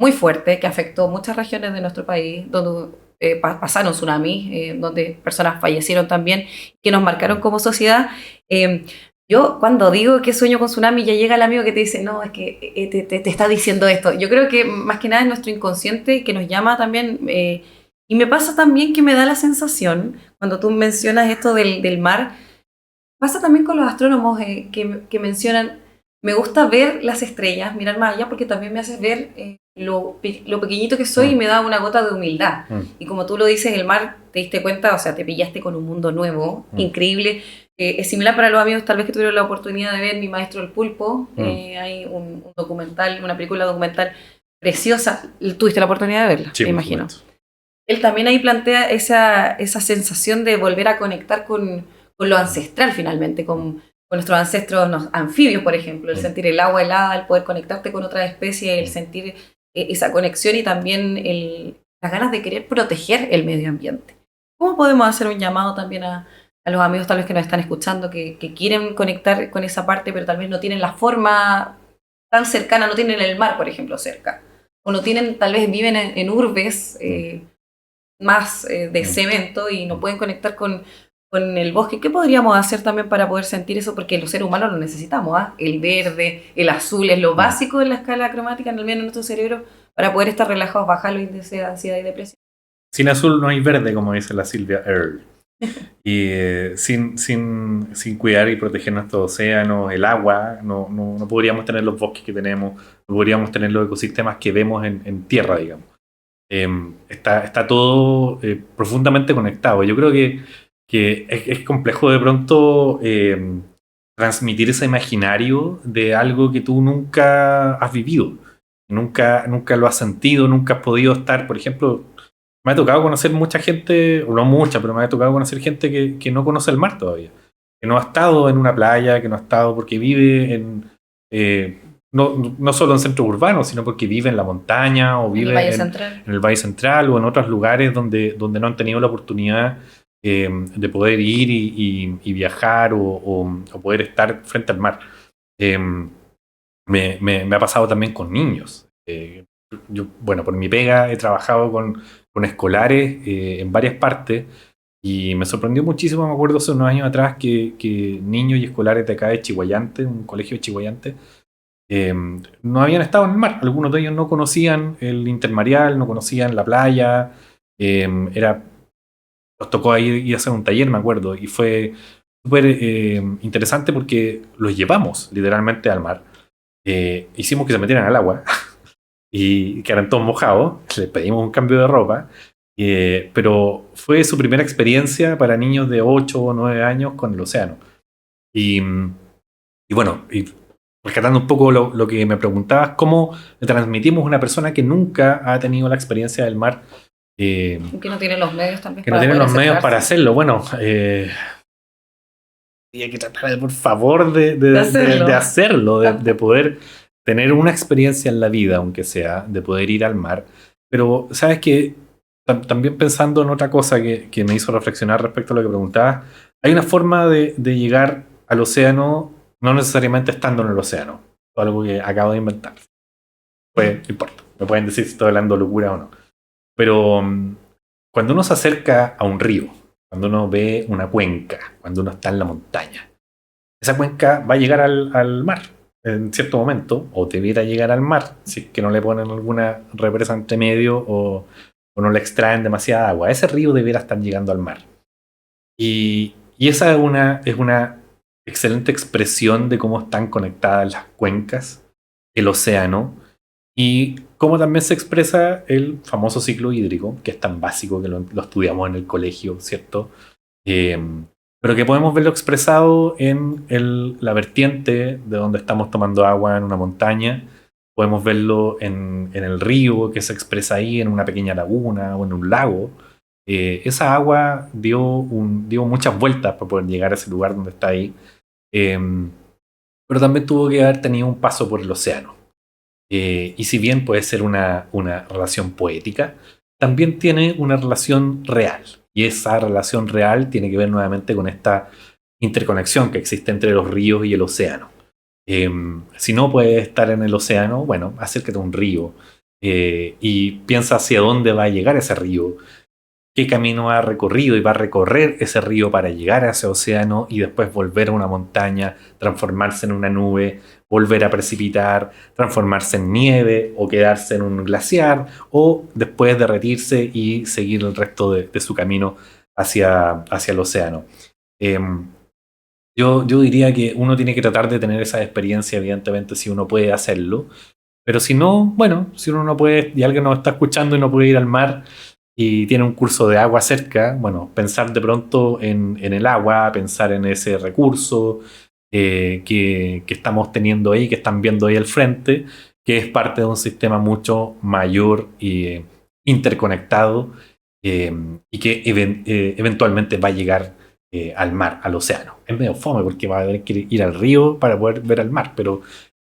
muy fuerte, que afectó muchas regiones de nuestro país, donde pasaron tsunamis, donde personas fallecieron también, que nos marcaron como sociedad. Yo cuando digo que sueño con tsunami, ya llega el amigo que te dice, no, es que te está diciendo esto. Yo creo que más que nada es nuestro inconsciente que nos llama también, y me pasa también que me da la sensación, cuando tú mencionas esto del mar, pasa también con los astrónomos que mencionan, me gusta ver las estrellas, mirar más allá, porque también me hace ver lo pequeñito que soy y me da una gota de humildad. Y como tú lo dices, el mar, te diste cuenta, o sea, te pillaste con un mundo nuevo, increíble. Es similar para los amigos tal vez que tuvieron la oportunidad de ver Mi Maestro el Pulpo. Hay un documental, una película documental preciosa. Tuviste la oportunidad de verla, Sí, me imagino. Él también ahí plantea esa sensación de volver a conectar con lo ancestral finalmente, con nuestros ancestros anfibios, por ejemplo, el sentir el agua helada, el poder conectarte con otra especie, el sentir esa conexión y también las ganas de querer proteger el medio ambiente. ¿Cómo podemos hacer un llamado también a los amigos tal vez que nos están escuchando, que quieren conectar con esa parte, pero tal vez no tienen la forma tan cercana, no tienen el mar, por ejemplo, cerca, o no tienen, tal vez viven en urbes más de cemento y no pueden conectar con el bosque? ¿Qué podríamos hacer también para poder sentir eso? Porque los seres humanos lo necesitamos, ¿ah? El verde, el azul, es lo básico en la escala cromática, en el medio de nuestro cerebro, para poder estar relajados, bajar los índices de ansiedad y depresión. Sin azul no hay verde, como dice la Silvia Earle. Y sin cuidar y proteger nuestros océanos, el agua, no podríamos tener los bosques que tenemos, no podríamos tener los ecosistemas que vemos en tierra, digamos. Está todo profundamente conectado. Yo creo que es complejo de pronto transmitir ese imaginario de algo que tú nunca has vivido, nunca lo has sentido, nunca has podido estar. Por ejemplo, me ha tocado conocer mucha gente, o no mucha, pero me ha tocado conocer gente que no conoce el mar todavía, que no ha estado en una playa, que no ha estado porque vive no solo en centros urbanos, sino porque vive en la montaña o vive en el Valle Central o en otros lugares donde no han tenido la oportunidad de poder ir y viajar o poder estar frente al mar. Me ha pasado también con niños. Yo, bueno, por mi pega he trabajado con escolares en varias partes y me sorprendió muchísimo. Me acuerdo hace unos años atrás que niños y escolares de acá de Chiguayante, un colegio de Chiguayante, no habían estado en el mar. Algunos de ellos no conocían el intermareal, no conocían la playa. Nos tocó ahí ir a hacer un taller, me acuerdo, y fue súper interesante porque los llevamos literalmente al mar. Hicimos que se metieran al agua y quedaran todos mojados. Les pedimos un cambio de ropa pero fue su primera experiencia para niños de 8 o 9 años con el océano. Y, y bueno, y rescatando un poco lo que me preguntabas, ¿cómo le transmitimos a una persona que nunca ha tenido la experiencia del mar? Que no tiene los medios tal vez Que no para tiene poder los medios para acercarse. hacerlo. Bueno, hay que tratar, por favor, Hacerlo. de hacerlo, de poder tener una experiencia en la vida, aunque sea, de poder ir al mar. Pero, ¿sabes qué? También pensando en otra cosa que me hizo reflexionar respecto a lo que preguntabas, hay una forma de llegar al océano, no necesariamente estando en el océano. Algo que acabo de inventar. Pues, no importa. Me pueden decir si estoy hablando locura o no. Pero cuando uno se acerca a un río, cuando uno ve una cuenca, cuando uno está en la montaña, esa cuenca va a llegar al mar en cierto momento, o debiera llegar al mar, si es que no le ponen alguna represa entre medio o no le extraen demasiada agua. Ese río debiera estar llegando al mar. Y esa es una excelente expresión de cómo están conectadas las cuencas, el océano, y cómo también se expresa el famoso ciclo hídrico, que es tan básico que lo estudiamos en el colegio, ¿cierto? Eh, pero que podemos verlo expresado en la vertiente de donde estamos tomando agua en una montaña. Podemos verlo en el río que se expresa ahí, en una pequeña laguna o en un lago. Esa agua dio muchas vueltas para poder llegar a ese lugar donde está ahí. Eh, pero también tuvo que haber tenido un paso por el océano. Y si bien puede ser una relación poética, también tiene una relación real. Y esa relación real tiene que ver nuevamente con esta interconexión que existe entre los ríos y el océano. Si no puedes estar en el océano, bueno, acércate a un río y piensa hacia dónde va a llegar ese río, qué camino ha recorrido y va a recorrer ese río para llegar a ese océano y después volver a una montaña, transformarse en una nube, volver a precipitar, transformarse en nieve o quedarse en un glaciar o después derretirse y seguir el resto de su camino hacia el océano. Eh, yo diría que uno tiene que tratar de tener esa experiencia, evidentemente, si uno puede hacerlo. Pero si no, bueno, si uno no puede y alguien nos está escuchando y no puede ir al mar y tiene un curso de agua cerca, bueno, pensar de pronto en el agua, pensar en ese recurso que estamos teniendo ahí, que están viendo ahí al frente, que es parte de un sistema mucho mayor y interconectado eh, y que eventualmente va a llegar al mar, al océano. Es medio fome porque va a haber que ir al río para poder ver al mar, pero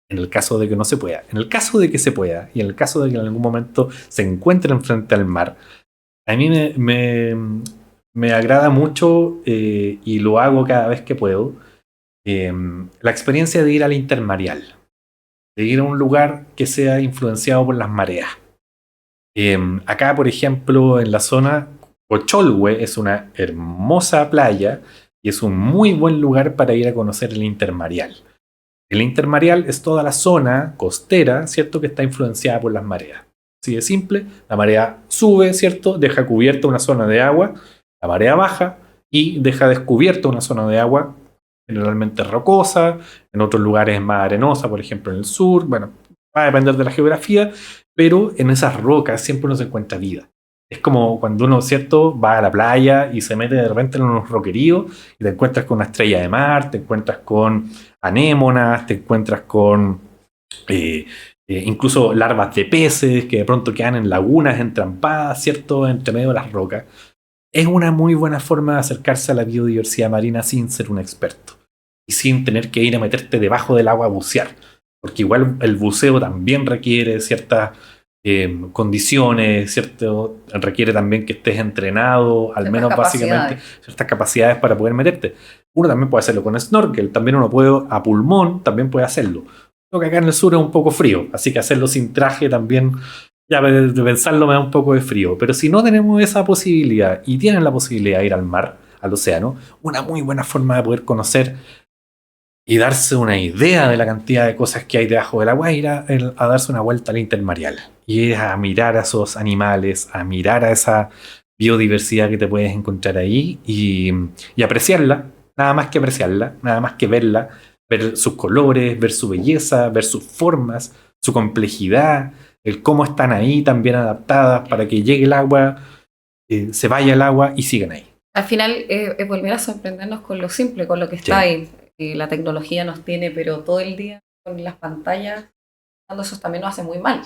en el caso de que no se pueda. En el caso de que se pueda y en el caso de que en algún momento se encuentren frente al mar, a mí me agrada mucho y lo hago cada vez que puedo, la experiencia de ir al intermareal, de ir a un lugar que sea influenciado por las mareas. Acá, por ejemplo, en la zona, Cocholhue es una hermosa playa y es un muy buen lugar para ir a conocer el intermareal. El intermareal es toda la zona costera, ¿cierto?, que está influenciada por las mareas. Así de simple, la marea sube, ¿cierto?, deja cubierta una zona de agua, la marea baja y deja descubierta una zona de agua generalmente rocosa, en otros lugares más arenosa, por ejemplo en el sur, bueno, va a depender de la geografía, pero en esas rocas siempre uno se encuentra vida. Es como cuando uno, ¿cierto?, va a la playa y se mete de repente en unos roqueríos y te encuentras con una estrella de mar, te encuentras con anémonas, te encuentras con incluso larvas de peces que de pronto quedan en lagunas entrampadas, ¿cierto?, entre medio de las rocas. Es una muy buena forma de acercarse a la biodiversidad marina sin ser un experto y sin tener que ir a meterte debajo del agua a bucear, porque igual el buceo también requiere ciertas condiciones, ¿cierto? Requiere también que estés entrenado, al Ciertas menos básicamente, capacidades. ciertas capacidades para poder meterte. Uno también puede hacerlo con snorkel, también uno puede a pulmón, también puede hacerlo. Lo que acá en el sur es un poco frío, así que hacerlo sin traje también, ya de pensarlo me da un poco de frío. Pero si no tenemos esa posibilidad y tienen la posibilidad de ir al mar, al océano, una muy buena forma de poder conocer y darse una idea de la cantidad de cosas que hay debajo del agua, ir a darse una vuelta al intermareal y ir a mirar a esos animales, a mirar a esa biodiversidad que te puedes encontrar ahí y apreciarla, nada más que apreciarla, nada más que verla, ver sus colores, ver su belleza, ver sus formas, su complejidad, el cómo están ahí tan bien adaptadas para que llegue el agua se vaya el agua y sigan ahí. Al final es volver a sorprendernos con lo simple, con lo que está ahí. La tecnología nos tiene, pero todo el día con las pantallas, eso también nos hace muy mal.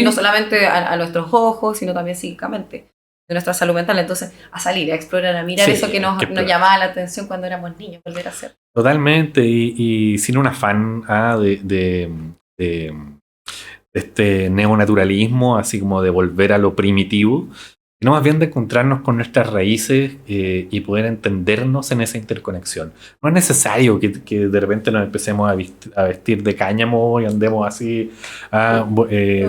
No solamente a nuestros ojos, sino también psíquicamente, de nuestra salud mental. Entonces, a salir, a explorar, a mirar eso que nos llamaba la atención cuando éramos niños, volver a hacer. Totalmente, y sin un afán de este neonaturalismo, así como de volver a lo primitivo, sino más bien de encontrarnos con nuestras raíces y poder entendernos en esa interconexión. No es necesario que de repente nos empecemos a vestir de cáñamo y andemos así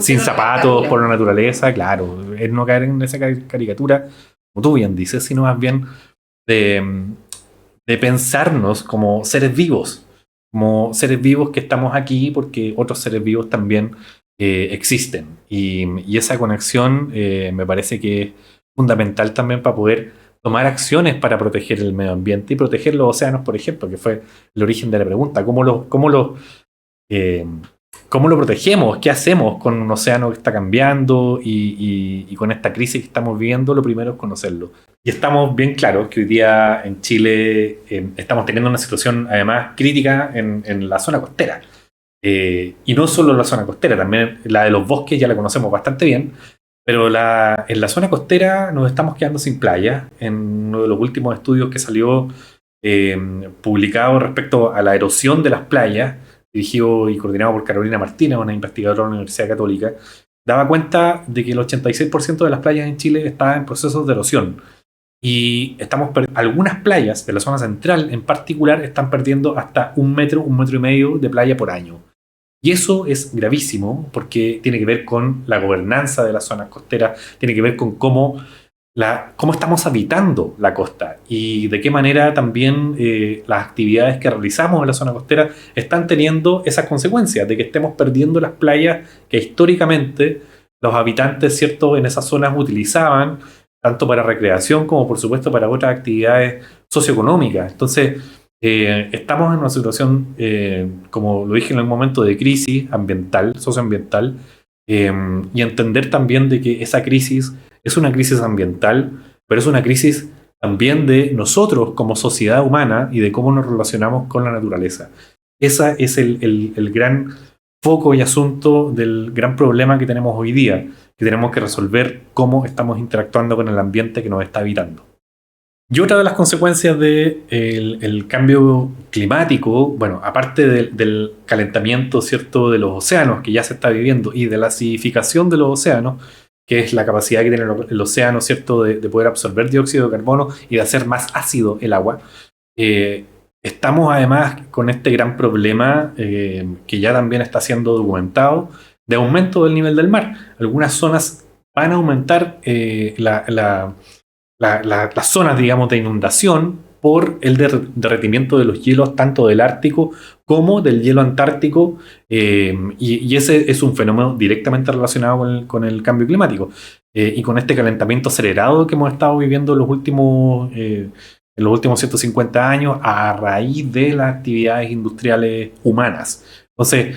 sin zapatos por la naturaleza. Claro, es no caer en esa caricatura, como tú bien dices, sino más bien de pensarnos como seres vivos que estamos aquí porque otros seres vivos también existen. Y esa conexión me parece que es fundamental también para poder tomar acciones para proteger el medio ambiente y proteger los océanos, por ejemplo, que fue el origen de la pregunta. ¿Cómo lo protegemos? ¿Qué hacemos con un océano que está cambiando y con esta crisis que estamos viviendo? Lo primero es conocerlo. Y estamos bien claros que hoy día en Chile estamos teniendo una situación además crítica en la zona costera. Y no solo la zona costera, también la de los bosques ya la conocemos bastante bien, pero en la zona costera nos estamos quedando sin playa. En uno de los últimos estudios que salió publicado respecto a la erosión de las playas, dirigido y coordinado por Carolina Martínez, una investigadora de la Universidad Católica, daba cuenta de que el 86% de las playas en Chile estaban en procesos de erosión. Y algunas playas de la zona central en particular están perdiendo hasta 1 metro, 1,5 metros de playa por año. Y eso es gravísimo porque tiene que ver con la gobernanza de las zonas costeras, tiene que ver con cómo estamos habitando la costa y de qué manera también las actividades que realizamos en la zona costera están teniendo esas consecuencias de que estemos perdiendo las playas que históricamente los habitantes, ¿cierto?, en esas zonas utilizaban tanto para recreación como por supuesto para otras actividades socioeconómicas. Entonces estamos en una situación, como lo dije en el momento, de crisis ambiental, socioambiental, y entender también de que esa crisis es una crisis ambiental, pero es una crisis también de nosotros como sociedad humana y de cómo nos relacionamos con la naturaleza. Ese es el gran foco y asunto del gran problema que tenemos hoy día, que tenemos que resolver cómo estamos interactuando con el ambiente que nos está habitando. Y otra de las consecuencias del cambio climático, bueno, aparte del calentamiento, ¿cierto?, de los océanos que ya se está viviendo y de la acidificación de los océanos, que es la capacidad que tiene el océano, ¿cierto?, de poder absorber dióxido de carbono y de hacer más ácido el agua. Estamos además con este gran problema que ya también está siendo documentado de aumento del nivel del mar. Algunas zonas van a aumentar las zonas, digamos, de inundación por el derretimiento de los hielos tanto del Ártico como del hielo antártico, y ese es un fenómeno directamente relacionado con el cambio climático y con este calentamiento acelerado que hemos estado viviendo en los últimos 150 años a raíz de las actividades industriales humanas. Entonces,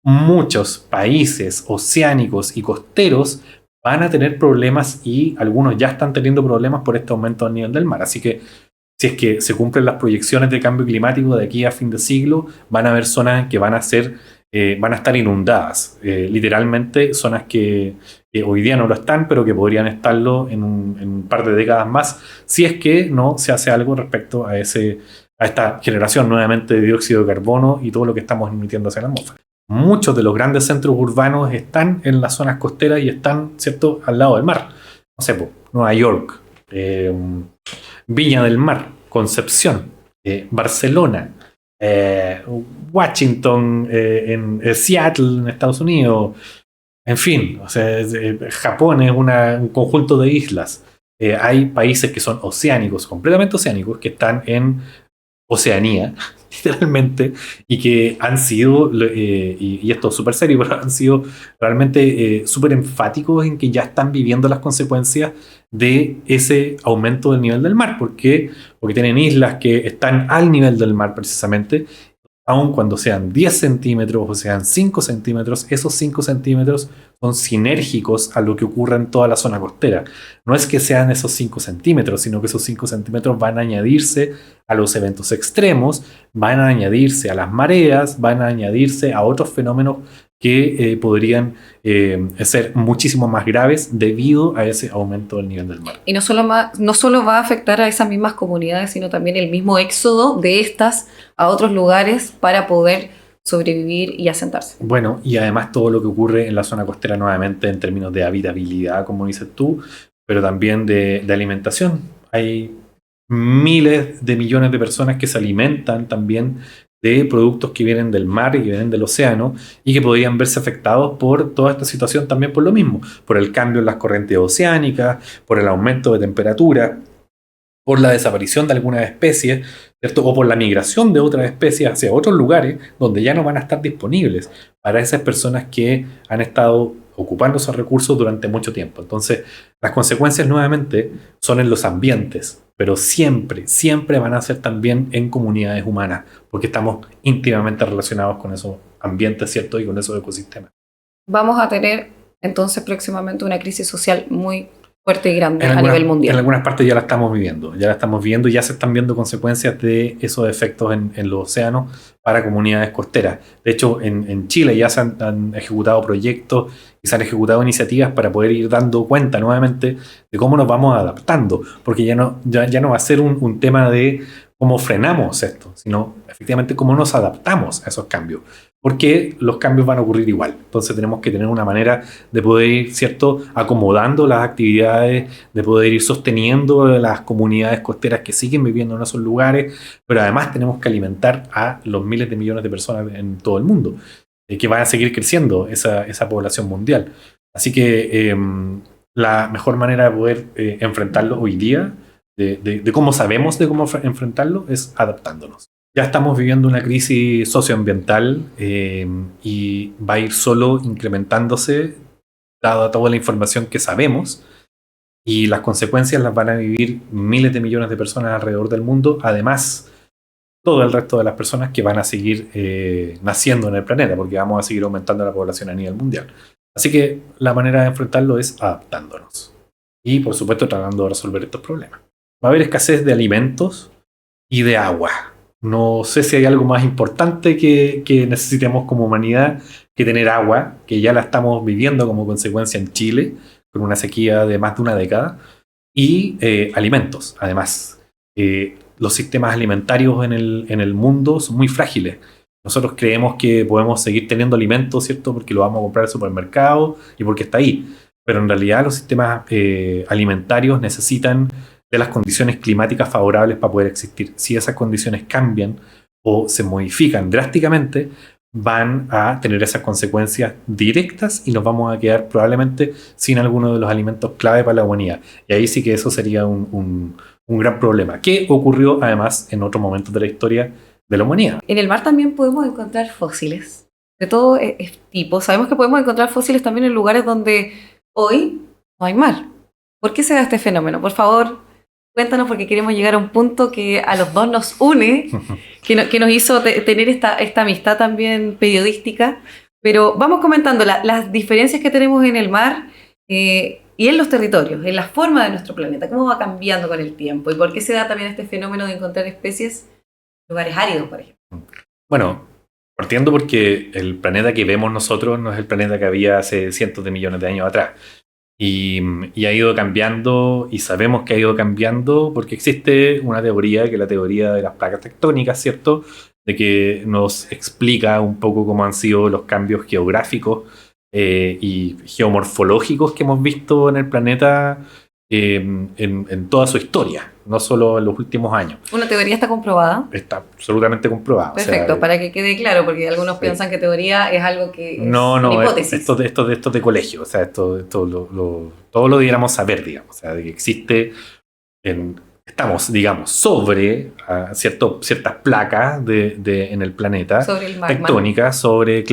muchos países oceánicos y costeros van a tener problemas y algunos ya están teniendo problemas por este aumento del nivel del mar. Así que si es que se cumplen las proyecciones de cambio climático de aquí a fin de siglo, van a haber zonas que van a estar inundadas. Literalmente zonas que hoy día no lo están, pero que podrían estarlo en un par de décadas más, si es que no se hace algo respecto a esta generación nuevamente de dióxido de carbono y todo lo que estamos emitiendo hacia la atmósfera. Muchos de los grandes centros urbanos están en las zonas costeras y están, ¿cierto?, al lado del mar. No sé, Nueva York, Viña del Mar, Concepción, Barcelona, Washington, en Seattle, en Estados Unidos, en fin, o sea, Japón es un conjunto de islas. Hay países que son oceánicos, completamente oceánicos, que están en Oceanía, literalmente, y que han sido, y esto es súper serio, pero han sido realmente súper enfáticos en que ya están viviendo las consecuencias de ese aumento del nivel del mar. ¿Por qué? Porque tienen islas que están al nivel del mar precisamente, aun cuando sean 10 centímetros o sean 5 centímetros, esos 5 centímetros son sinérgicos a lo que ocurre en toda la zona costera. No es que sean esos 5 centímetros, sino que esos 5 centímetros van a añadirse a los eventos extremos, van a añadirse a las mareas, van a añadirse a otros fenómenos que podrían ser muchísimo más graves debido a ese aumento del nivel del mar. Y no solo va a afectar a esas mismas comunidades, sino también el mismo éxodo de estas a otros lugares para poder sobrevivir y asentarse. Bueno, y además todo lo que ocurre en la zona costera nuevamente en términos de habitabilidad, como dices tú, pero también de alimentación. Hay miles de millones de personas que se alimentan también de productos que vienen del mar y que vienen del océano y que podrían verse afectados por toda esta situación también por lo mismo, por el cambio en las corrientes oceánicas, por el aumento de temperatura, por la desaparición de algunas especies, ¿cierto? O por la migración de otras especies hacia otros lugares donde ya no van a estar disponibles para esas personas que han estado ocupando esos recursos durante mucho tiempo. Entonces, las consecuencias nuevamente son en los ambientes, pero siempre van a ser también en comunidades humanas, porque estamos íntimamente relacionados con esos ambientes, ¿cierto? Y con esos ecosistemas. Vamos a tener entonces próximamente una crisis social muy fuerte y grande a nivel mundial. En algunas partes ya la estamos viviendo, y ya se están viendo consecuencias de esos efectos en los océanos para comunidades costeras. De hecho, en Chile ya se han ejecutado proyectos y se han ejecutado iniciativas para poder ir dando cuenta nuevamente de cómo nos vamos adaptando, porque ya no va a ser un tema de cómo frenamos esto, sino efectivamente cómo nos adaptamos a esos cambios. Porque los cambios van a ocurrir igual. Entonces tenemos que tener una manera de poder ir, ¿cierto?, acomodando las actividades, de poder ir sosteniendo las comunidades costeras que siguen viviendo en esos lugares, pero además tenemos que alimentar a los miles de millones de personas en todo el mundo, que van a seguir creciendo esa población mundial. Así que la mejor manera de poder enfrentarlo hoy día, de cómo sabemos de cómo enfrentarlo, es adaptándonos. Ya estamos viviendo una crisis socioambiental y va a ir solo incrementándose dada toda la información que sabemos, y las consecuencias las van a vivir miles de millones de personas alrededor del mundo, además todo el resto de las personas que van a seguir naciendo en el planeta, porque vamos a seguir aumentando la población a nivel mundial. Así que la manera de enfrentarlo es adaptándonos y, por supuesto, tratando de resolver estos problemas. Va a haber escasez de alimentos y de agua. No sé si hay algo más importante que necesitemos como humanidad que tener agua, que ya la estamos viviendo como consecuencia en Chile, con una sequía de más de una década, y alimentos, además. Los sistemas alimentarios en el mundo son muy frágiles. Nosotros creemos que podemos seguir teniendo alimentos, ¿cierto?, porque lo vamos a comprar al supermercado y porque está ahí. Pero en realidad los sistemas alimentarios necesitan de las condiciones climáticas favorables para poder existir. Si esas condiciones cambian o se modifican drásticamente, van a tener esas consecuencias directas y nos vamos a quedar probablemente sin alguno de los alimentos clave para la humanidad. Y ahí sí que eso sería un gran problema, que ocurrió además en otros momentos de la historia de la humanidad. En el mar también podemos encontrar fósiles de todo tipo. Sabemos que podemos encontrar fósiles también en lugares donde hoy no hay mar. ¿Por qué se da este fenómeno? Por favor, cuéntanos, porque queremos llegar a un punto que a los dos nos une, que nos hizo tener esta amistad también periodística. Pero vamos comentando las diferencias que tenemos en el mar y en los territorios, en la forma de nuestro planeta, cómo va cambiando con el tiempo y por qué se da también este fenómeno de encontrar especies en lugares áridos, por ejemplo. Bueno, partiendo porque el planeta que vemos nosotros no es el planeta que había hace cientos de millones de años atrás. Y ha ido cambiando, y sabemos que ha ido cambiando porque existe una teoría, que es la teoría de las placas tectónicas, ¿cierto?, de que nos explica un poco cómo han sido los cambios geográficos y geomorfológicos que hemos visto en el planeta en toda su historia, no solo en los últimos años. ¿Una teoría está comprobada? Está absolutamente comprobada. Perfecto, o sea, para que quede claro, porque algunos piensan que teoría es algo que es una hipótesis. Esto de colegio, o sea, todo lo debiéramos saber, digamos, o sea, de que existe, estamos, digamos, sobre ciertas placas en el planeta, sobre el magma, tectónicas, sobre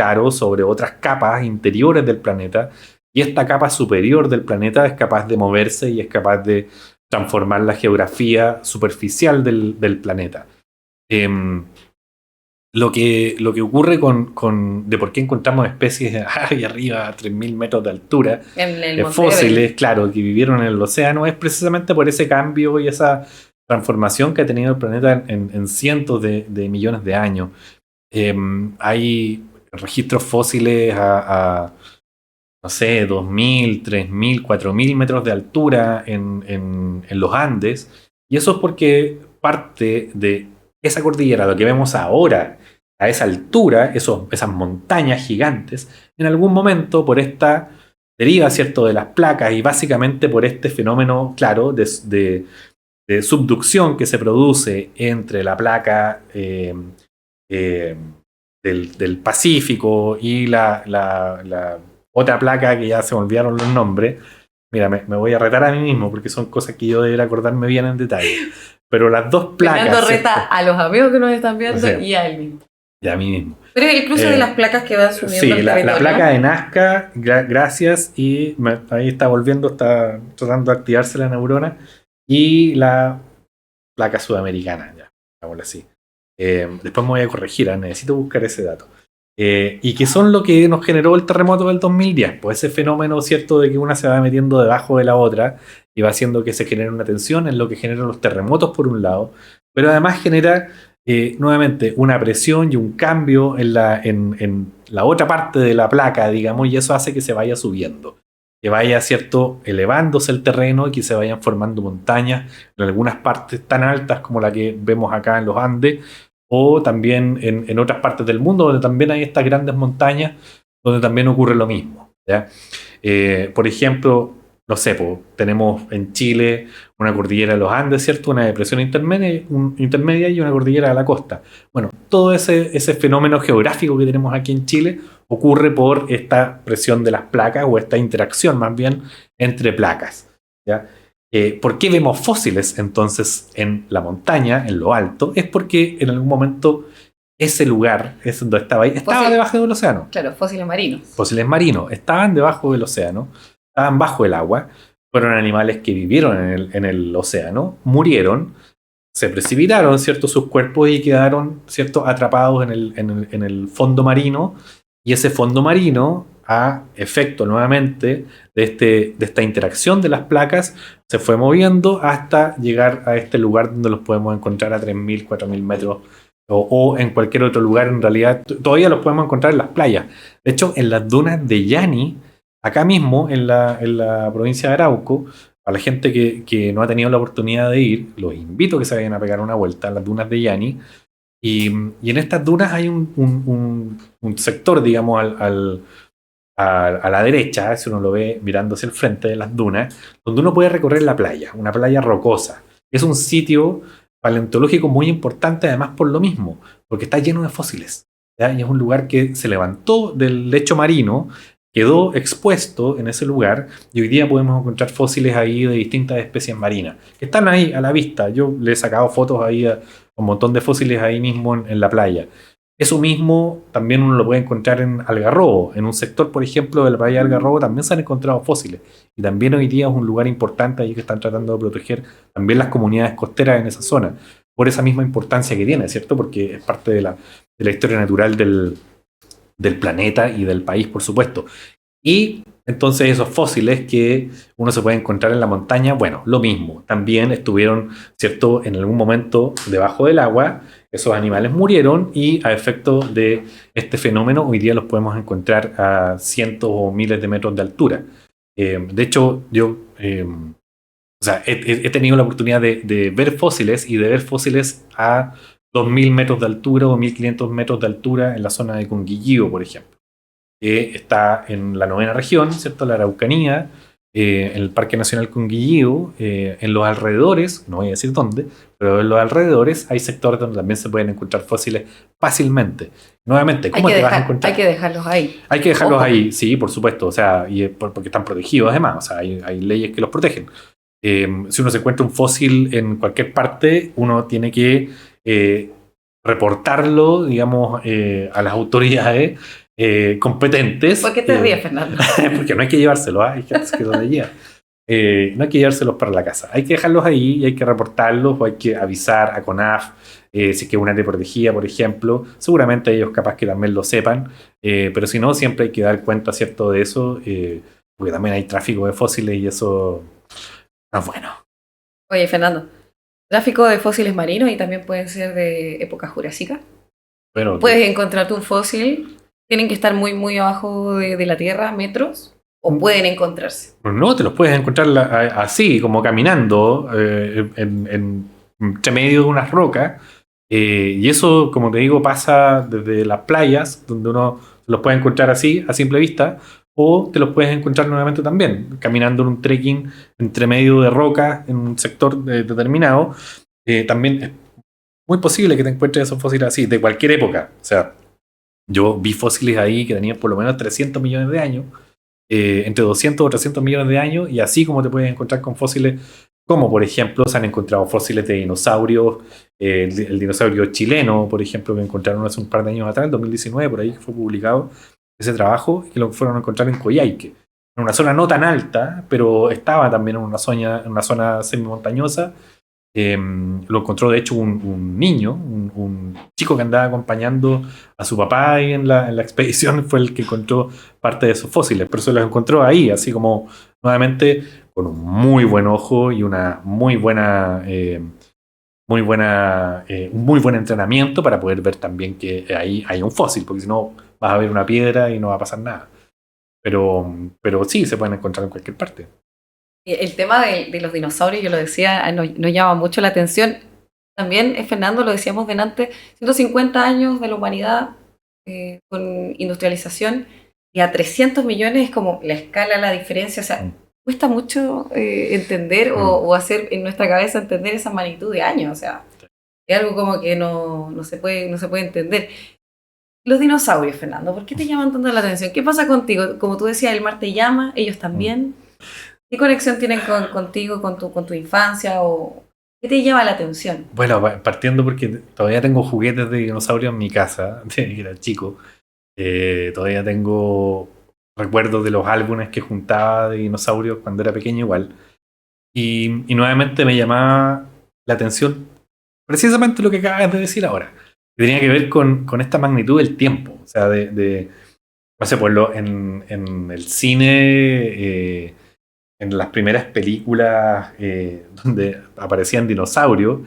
otras capas interiores del planeta. Y esta capa superior del planeta es capaz de moverse y es capaz de transformar la geografía superficial del planeta. lo que ocurre de por qué encontramos especies ahí arriba a 3.000 metros de altura, En el fósiles, claro, que vivieron en el océano, es precisamente por ese cambio y esa transformación que ha tenido el planeta en cientos de millones de años. Hay registros fósiles no sé, 2.000, 3.000, 4.000 metros de altura en los Andes, y eso es porque parte de esa cordillera, lo que vemos ahora, a esa altura, esas montañas gigantes, en algún momento por esta deriva, ¿cierto?, de las placas y básicamente por este fenómeno, claro, de subducción que se produce entre la placa del Pacífico y la otra placa que ya se me olvidaron los nombres. Mira, me voy a retar a mí mismo porque son cosas que yo debería acordarme bien en detalle. Pero las dos placas... Fernando reta a los amigos que nos están viendo, o sea, y a él mismo. Y a mí mismo. Pero el cruce de las placas que van subiendo sí, la placa de Nazca, gracias, y ahí está volviendo, está tratando de activarse la neurona, y la placa sudamericana, ya, digámoslo así. Después me voy a corregir, necesito buscar ese dato. Y que son lo que nos generó el terremoto del 2010, pues ese fenómeno, cierto, de que una se va metiendo debajo de la otra y va haciendo que se genere una tensión, en lo que generan los terremotos por un lado, pero además genera nuevamente una presión y un cambio en la otra parte de la placa, digamos, y eso hace que se vaya subiendo, que vaya, cierto, elevándose el terreno y que se vayan formando montañas en algunas partes tan altas como la que vemos acá en los Andes, o también en otras partes del mundo donde también hay estas grandes montañas donde también ocurre lo mismo, ¿ya? Por ejemplo, no sé, tenemos en Chile una cordillera de los Andes, ¿cierto? Una depresión intermedia y una cordillera de la costa. Bueno, todo ese fenómeno geográfico que tenemos aquí en Chile ocurre por esta presión de las placas o esta interacción más bien entre placas, ¿ya? ¿Por qué vemos fósiles entonces en la montaña, en lo alto? Es porque en algún momento ese lugar, es donde estaba ahí, estaba debajo del océano. Claro, fósiles marinos. Fósiles marinos, estaban debajo del océano, estaban bajo el agua, fueron animales que vivieron en el océano, murieron, se precipitaron, ¿cierto?, sus cuerpos y quedaron, ¿cierto?, atrapados en el fondo marino, y ese fondo marino, a efecto nuevamente de esta interacción de las placas, se fue moviendo hasta llegar a este lugar donde los podemos encontrar a 3.000, 4.000 metros o en cualquier otro lugar. En realidad todavía los podemos encontrar en las playas. De hecho, en las dunas de Yani, acá mismo en la provincia de Arauco, a la gente que no ha tenido la oportunidad de ir, los invito a que se vayan a pegar una vuelta a las dunas de Yani. Y en estas dunas hay un sector, digamos, a la derecha, si uno lo ve mirando hacia el frente de las dunas, donde uno puede recorrer la playa, una playa rocosa. Es un sitio paleontológico muy importante, además por lo mismo, porque está lleno de fósiles, ¿ya? Y es un lugar que se levantó del lecho marino, quedó expuesto en ese lugar, y hoy día podemos encontrar fósiles ahí de distintas especies marinas, que están ahí a la vista. Yo le he sacado fotos ahí a un montón de fósiles ahí mismo en la playa. Eso mismo también uno lo puede encontrar en Algarrobo. En un sector, por ejemplo, de la playa de Algarrobo también se han encontrado fósiles. Y también hoy día es un lugar importante ahí que están tratando de proteger también las comunidades costeras en esa zona, por esa misma importancia que tiene, ¿cierto? Porque es parte de la historia natural del planeta y del país, por supuesto. Y entonces esos fósiles que uno se puede encontrar en la montaña, bueno, lo mismo. También estuvieron, ¿cierto?, en algún momento debajo del agua. Esos animales murieron y a efecto de este fenómeno hoy día los podemos encontrar a cientos o miles de metros de altura. De hecho, yo he tenido la oportunidad de ver fósiles y de ver fósiles a 2.000 metros de altura o 1.500 metros de altura en la zona de Conguillío, por ejemplo, que está en la 9ª región, ¿cierto?, la Araucanía, en el Parque Nacional Conguillío, en los alrededores, no voy a decir dónde, pero en los alrededores hay sectores donde también se pueden encontrar fósiles fácilmente. Nuevamente, ¿cómo te vas a encontrar? Hay que dejarlos ahí. Hay que dejarlos ahí, sí, por supuesto, o sea, y porque están protegidos además, o sea, hay leyes que los protegen. Si uno se encuentra un fósil en cualquier parte, uno tiene que reportarlo, digamos, a las autoridades competentes. ¿Por qué te ríes, Fernando? Porque no hay que llevárselo, hay gente que lo lleva. no hay que llevárselos para la casa. Hay que dejarlos ahí y hay que reportarlos o hay que avisar a CONAF si es que es un área protegida, por ejemplo. Seguramente ellos capaz que también lo sepan, pero si no, siempre hay que dar cuenta, ¿cierto?, de eso, porque también hay tráfico de fósiles y eso no es bueno. Oye, Fernando, tráfico de fósiles marinos y también pueden ser de época jurásica. Pero, Puedes encontrarte un fósil, tienen que estar muy, muy abajo de la Tierra, metros, o pueden encontrarse. no, te los puedes encontrar así, como caminando, entre medio de unas rocas. Y eso, como te digo, pasa desde las playas, donde uno los puede encontrar así, a simple vista, o te los puedes encontrar nuevamente también, caminando en un trekking entre medio de rocas, en un sector determinado. También es muy posible que te encuentres esos fósiles así, de cualquier época. O sea, yo vi fósiles ahí que tenían por lo menos 300 millones de años, entre 200 o 300 millones de años, y así como te puedes encontrar con fósiles como, por ejemplo, se han encontrado fósiles de dinosaurios, el dinosaurio chileno, por ejemplo, que encontraron hace un par de años atrás, en 2019, por ahí que fue publicado ese trabajo, que lo fueron a encontrar en Coyhaique, en una zona no tan alta, pero estaba también en una zona semimontañosa. Lo encontró de hecho un niño, un chico que andaba acompañando a su papá ahí en la expedición, fue el que encontró parte de esos fósiles, pero se los encontró ahí, así como nuevamente con un muy buen ojo y una un muy buen entrenamiento para poder ver también que ahí hay un fósil, porque si no vas a ver una piedra y no va a pasar nada. Pero sí, se pueden encontrar en cualquier parte. El tema de los dinosaurios, yo lo decía, nos llama mucho la atención. También, Fernando, lo decíamos delante, 150 años de la humanidad con industrialización y a 300 millones es como la escala, la diferencia. O sea, cuesta mucho entender o hacer en nuestra cabeza entender esa magnitud de años. O sea, es algo como que no se puede entender. Los dinosaurios, Fernando, ¿por qué te llaman tanto la atención? ¿Qué pasa contigo? Como tú decías, el mar te llama, ellos también. ¿Qué conexión tienen contigo, con tu infancia? ¿O qué te llama la atención? Bueno, partiendo porque todavía tengo juguetes de dinosaurios en mi casa, de que era chico. Todavía tengo recuerdos de los álbumes que juntaba de dinosaurios cuando era pequeño igual. Y nuevamente me llamaba la atención precisamente lo que acabas de decir ahora. Que tenía que ver con esta magnitud del tiempo. O sea, no sé, en el cine, en las primeras películas donde aparecían dinosaurios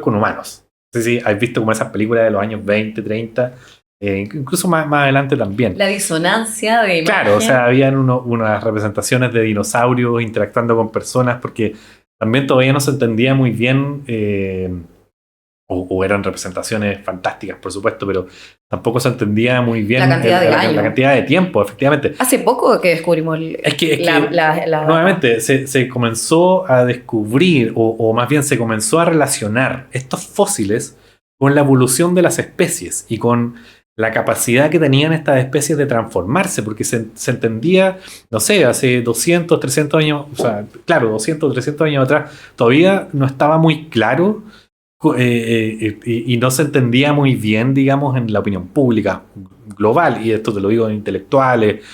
con humanos. No sé si has visto como esas películas de los años 20, 30, incluso más adelante también. La disonancia de imagen. Claro, o sea, habían unas representaciones de dinosaurios interactuando con personas porque también todavía no se entendía muy bien, o eran representaciones fantásticas, por supuesto, pero tampoco se entendía muy bien la cantidad de tiempo, efectivamente. Hace poco que descubrimos nuevamente se comenzó a descubrir, o más bien se comenzó a relacionar estos fósiles con la evolución de las especies y con la capacidad que tenían estas especies de transformarse, porque se entendía, no sé, hace 200, 300 años, o sea, claro, 200, 300 años atrás, todavía no estaba muy claro y no se entendía muy bien, digamos, en la opinión pública global, y esto te lo digo en intelectuales,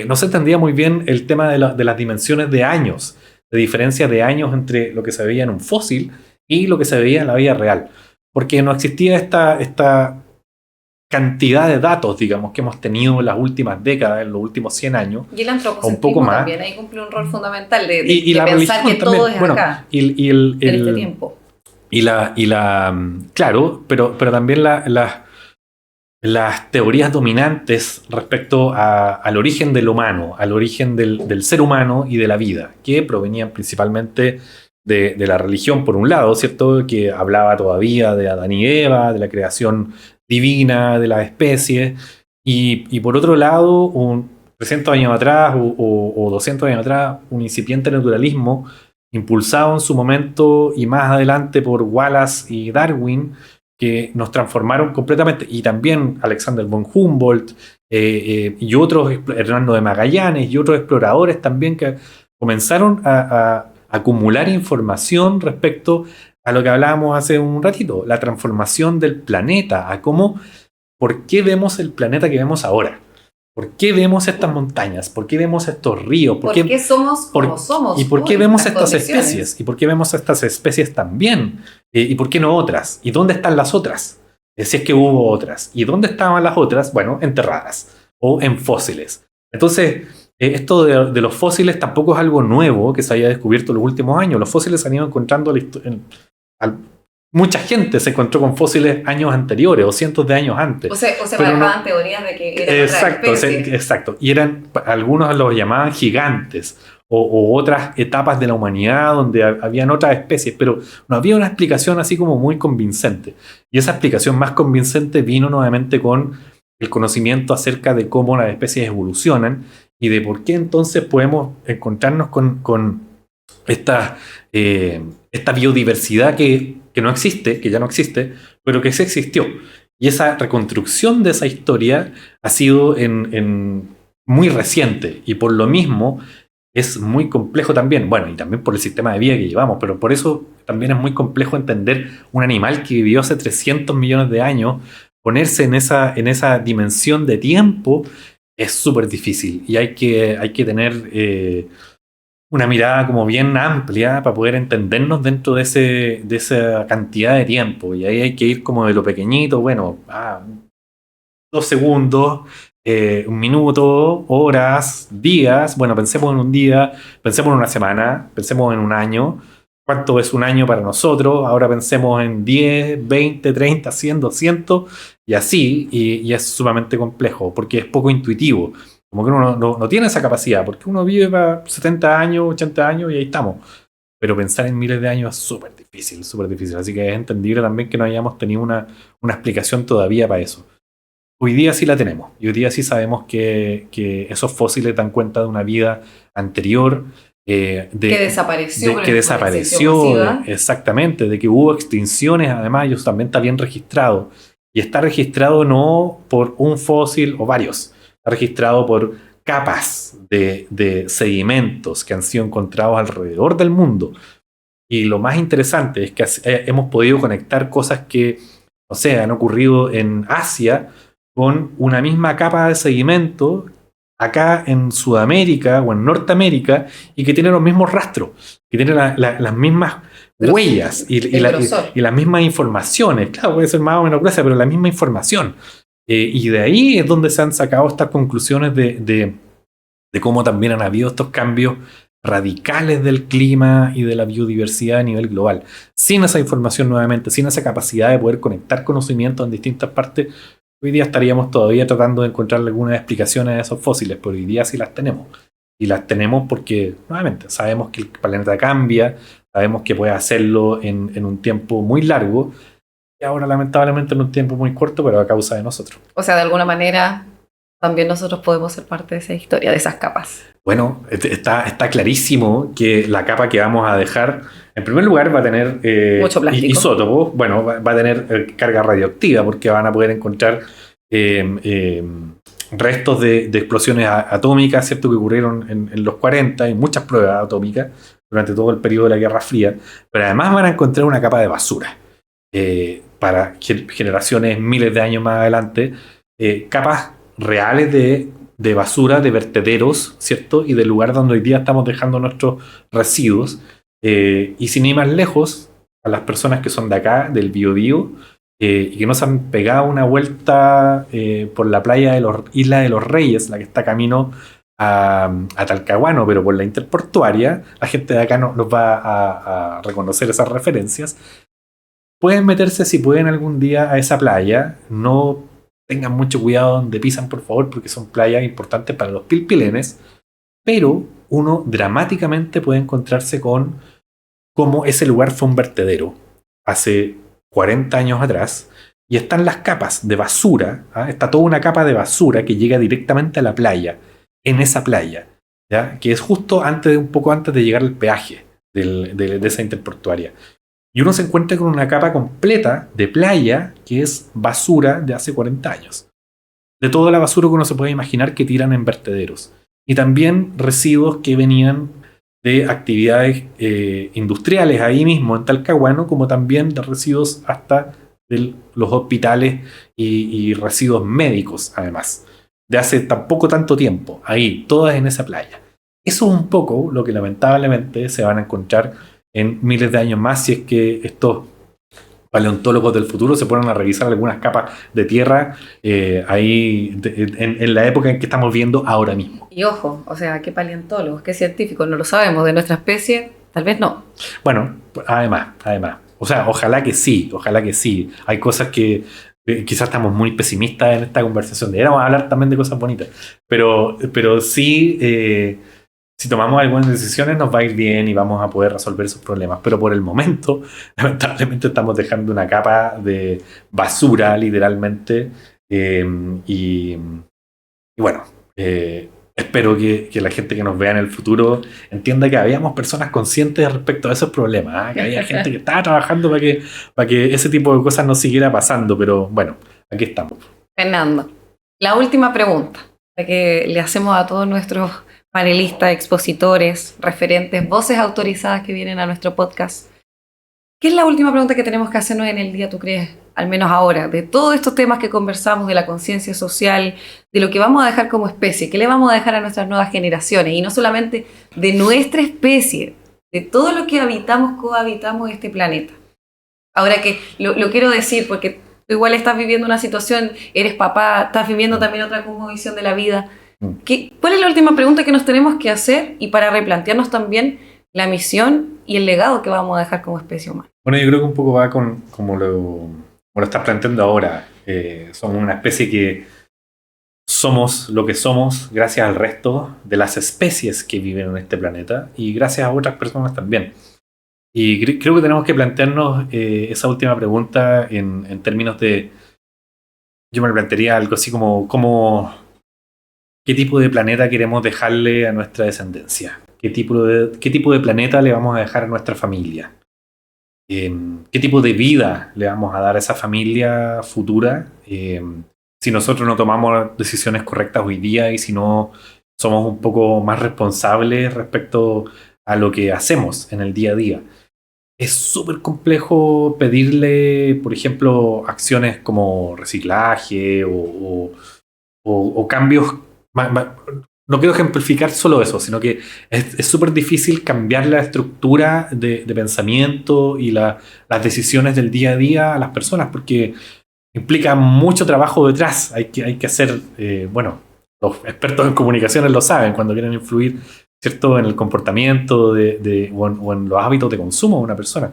no se entendía muy bien el tema de las dimensiones de años, de diferencia de años entre lo que se veía en un fósil y lo que se veía en la vida real, porque no existía esta cantidad de datos, digamos, que hemos tenido en las últimas décadas, en los últimos 100 años. Y el antropocentrismo un poco más. También ahí cumple un rol fundamental de la pensar que todo es bueno, acá, en este tiempo. Claro, pero también las teorías dominantes respecto al origen del humano, al origen del ser humano y de la vida, que provenían principalmente de la religión, por un lado, ¿cierto? Que hablaba todavía de Adán y Eva, de la creación divina de las especies, y por otro lado, 300 años atrás o 200 años atrás, un incipiente naturalismo impulsado en su momento y más adelante por Wallace y Darwin, que nos transformaron completamente, y también Alexander von Humboldt y otros, Hernando de Magallanes y otros exploradores también, que comenzaron a acumular información respecto a lo que hablábamos hace un ratito, la transformación del planeta, a cómo, por qué vemos el planeta que vemos ahora. ¿Por qué vemos estas montañas? ¿Por qué vemos estos ríos? ¿Por qué somos como somos? ¿Y por qué vemos estas condiciones. especies? ¿Y por qué vemos estas especies también? ¿Y por qué no otras? ¿Y dónde están las otras? Si es que hubo otras. ¿Y dónde estaban las otras? Bueno, enterradas o en fósiles. Entonces, esto de los fósiles tampoco es algo nuevo que se haya descubierto en los últimos años. Los fósiles se han ido encontrando mucha gente se encontró con fósiles años anteriores o cientos de años antes. O se manejaban teorías de que eran exacto, otra especie. Exacto. Y algunos los llamaban gigantes o otras etapas de la humanidad donde habían otras especies, pero no había una explicación así como muy convincente. Y esa explicación más convincente vino nuevamente con el conocimiento acerca de cómo las especies evolucionan y de por qué entonces podemos encontrarnos con esta biodiversidad que no existe, que ya no existe, pero que sí existió. Y esa reconstrucción de esa historia ha sido muy reciente y por lo mismo es muy complejo también. Bueno, y también por el sistema de vida que llevamos, pero por eso también es muy complejo entender un animal que vivió hace 300 millones de años, ponerse en esa dimensión de tiempo es súper difícil y hay que tener una mirada como bien amplia para poder entendernos dentro de esa cantidad de tiempo. Y ahí hay que ir como de lo pequeñito, bueno, 2 segundos, 1 minuto, horas, días. Bueno, pensemos en un día, pensemos en una semana, pensemos en un año. ¿Cuánto es un año para nosotros? Ahora pensemos en 10, 20, 30, 100, 200 y así. Y es sumamente complejo porque es poco intuitivo. Como que uno no tiene esa capacidad, porque uno vive para 70 años, 80 años y ahí estamos. Pero pensar en miles de años es súper difícil, súper difícil. Así que es entendible también que no hayamos tenido una explicación todavía para eso. Hoy día sí la tenemos. Y hoy día sí sabemos que esos fósiles dan cuenta de una vida anterior. Que desapareció. Que desapareció, exactamente. De que hubo extinciones, además, ellos también está bien registrado. Y está registrado no por un fósil o varios. Está registrado por capas de sedimentos que han sido encontrados alrededor del mundo. Y lo más interesante es que hemos podido conectar cosas que, no sé, han ocurrido en Asia con una misma capa de sedimento acá en Sudamérica o en Norteamérica y que tiene los mismos rastros, que tiene las mismas huellas y las mismas informaciones. Claro, puede ser más o menos gruesa, pero la misma información. Y de ahí es donde se han sacado estas conclusiones de cómo también han habido estos cambios radicales del clima y de la biodiversidad a nivel global. Sin esa información nuevamente, sin esa capacidad de poder conectar conocimientos en distintas partes, hoy día estaríamos todavía tratando de encontrar algunas explicaciones a esos fósiles, pero hoy día sí las tenemos. Y las tenemos porque, nuevamente, sabemos que el planeta cambia, sabemos que puede hacerlo en un tiempo muy largo, y ahora lamentablemente en un tiempo muy corto, pero a causa de nosotros. O sea, de alguna manera también nosotros podemos ser parte de esa historia, de esas capas. Bueno, está clarísimo que la capa que vamos a dejar, en primer lugar, va a tener mucho plástico. Isótopos. Bueno, va a tener carga radioactiva porque van a poder encontrar restos de explosiones atómicas, ¿cierto? Que ocurrieron en los 40 y muchas pruebas atómicas durante todo el periodo de la Guerra Fría. Pero además van a encontrar una capa de basura para generaciones, miles de años más adelante, capas reales de basura, de vertederos, ¿cierto? Y del lugar donde hoy día estamos dejando nuestros residuos. Y sin ir más lejos, a las personas que son de acá, del Biobío, y que no se han pegado una vuelta por la playa de Isla de los Reyes, la que está camino a Talcahuano, pero por la interportuaria, la gente de acá nos va a reconocer esas referencias. Pueden meterse, si pueden, algún día a esa playa. No tengan mucho cuidado donde pisan, por favor, porque son playas importantes para los pilpilenes, pero uno dramáticamente puede encontrarse con cómo ese lugar fue un vertedero hace 40 años atrás, y están las capas de basura, está toda una capa de basura que llega directamente a la playa, en esa playa, ¿ya? Que es justo un poco antes de llegar al peaje de esa interportuaria. Y uno se encuentra con una capa completa de playa que es basura de hace 40 años. De toda la basura que uno se puede imaginar que tiran en vertederos. Y también residuos que venían de actividades industriales ahí mismo en Talcahuano, como también de residuos hasta de los hospitales y residuos médicos además. de hace tampoco tanto tiempo, ahí, todas en esa playa. Eso es un poco lo que lamentablemente se van a encontrar en miles de años más si es que estos paleontólogos del futuro se ponen a revisar algunas capas de tierra en la época en que estamos viendo ahora mismo. Y ojo, o sea, ¿qué paleontólogos, qué científicos? No lo sabemos. De nuestra especie, tal vez no. Bueno, además. O sea, ojalá que sí. Hay cosas que quizás estamos muy pesimistas en esta conversación. Deberíamos hablar también de cosas bonitas. Pero sí, si tomamos algunas decisiones nos va a ir bien y vamos a poder resolver esos problemas. Pero por el momento, lamentablemente estamos dejando una capa de basura, literalmente. Y bueno, espero que la gente que nos vea en el futuro entienda que habíamos personas conscientes respecto a esos problemas, ¿eh? Que había gente que estaba trabajando para que ese tipo de cosas no siguiera pasando. Pero bueno, aquí estamos. Fernando, la última pregunta que le hacemos a todos nuestros panelistas, expositores, referentes, voces autorizadas que vienen a nuestro podcast. ¿Qué es la última pregunta que tenemos que hacernos en el día, tú crees, al menos ahora, de todos estos temas que conversamos, de la conciencia social, de lo que vamos a dejar como especie, qué le vamos a dejar a nuestras nuevas generaciones? Y no solamente de nuestra especie, de todo lo que habitamos, cohabitamos este planeta. Ahora que lo quiero decir porque tú igual estás viviendo una situación, eres papá, estás viviendo también otra cosmovisión de la vida. ¿Cuál es la última pregunta que nos tenemos que hacer y para replantearnos también la misión y el legado que vamos a dejar como especie humana? Bueno, yo creo que un poco va con como lo estás planteando ahora. Somos una especie que somos lo que somos gracias al resto de las especies que viven en este planeta y gracias a otras personas también. Y creo que tenemos que plantearnos esa última pregunta en términos de... Yo me plantearía algo así como ¿qué tipo de planeta queremos dejarle a nuestra descendencia? ¿Qué tipo de planeta le vamos a dejar a nuestra familia? ¿Qué tipo de vida le vamos a dar a esa familia futura? Si nosotros no tomamos decisiones correctas hoy día y si no somos un poco más responsables respecto a lo que hacemos en el día a día. Es súper complejo pedirle, por ejemplo, acciones como reciclaje o cambios. No quiero ejemplificar solo eso, sino que es súper difícil cambiar la estructura de pensamiento y las decisiones del día a día a las personas, porque implica mucho trabajo detrás. Hay que hacer, bueno, los expertos en comunicaciones lo saben, cuando quieren influir, ¿cierto?, en el comportamiento o en los hábitos de consumo de una persona.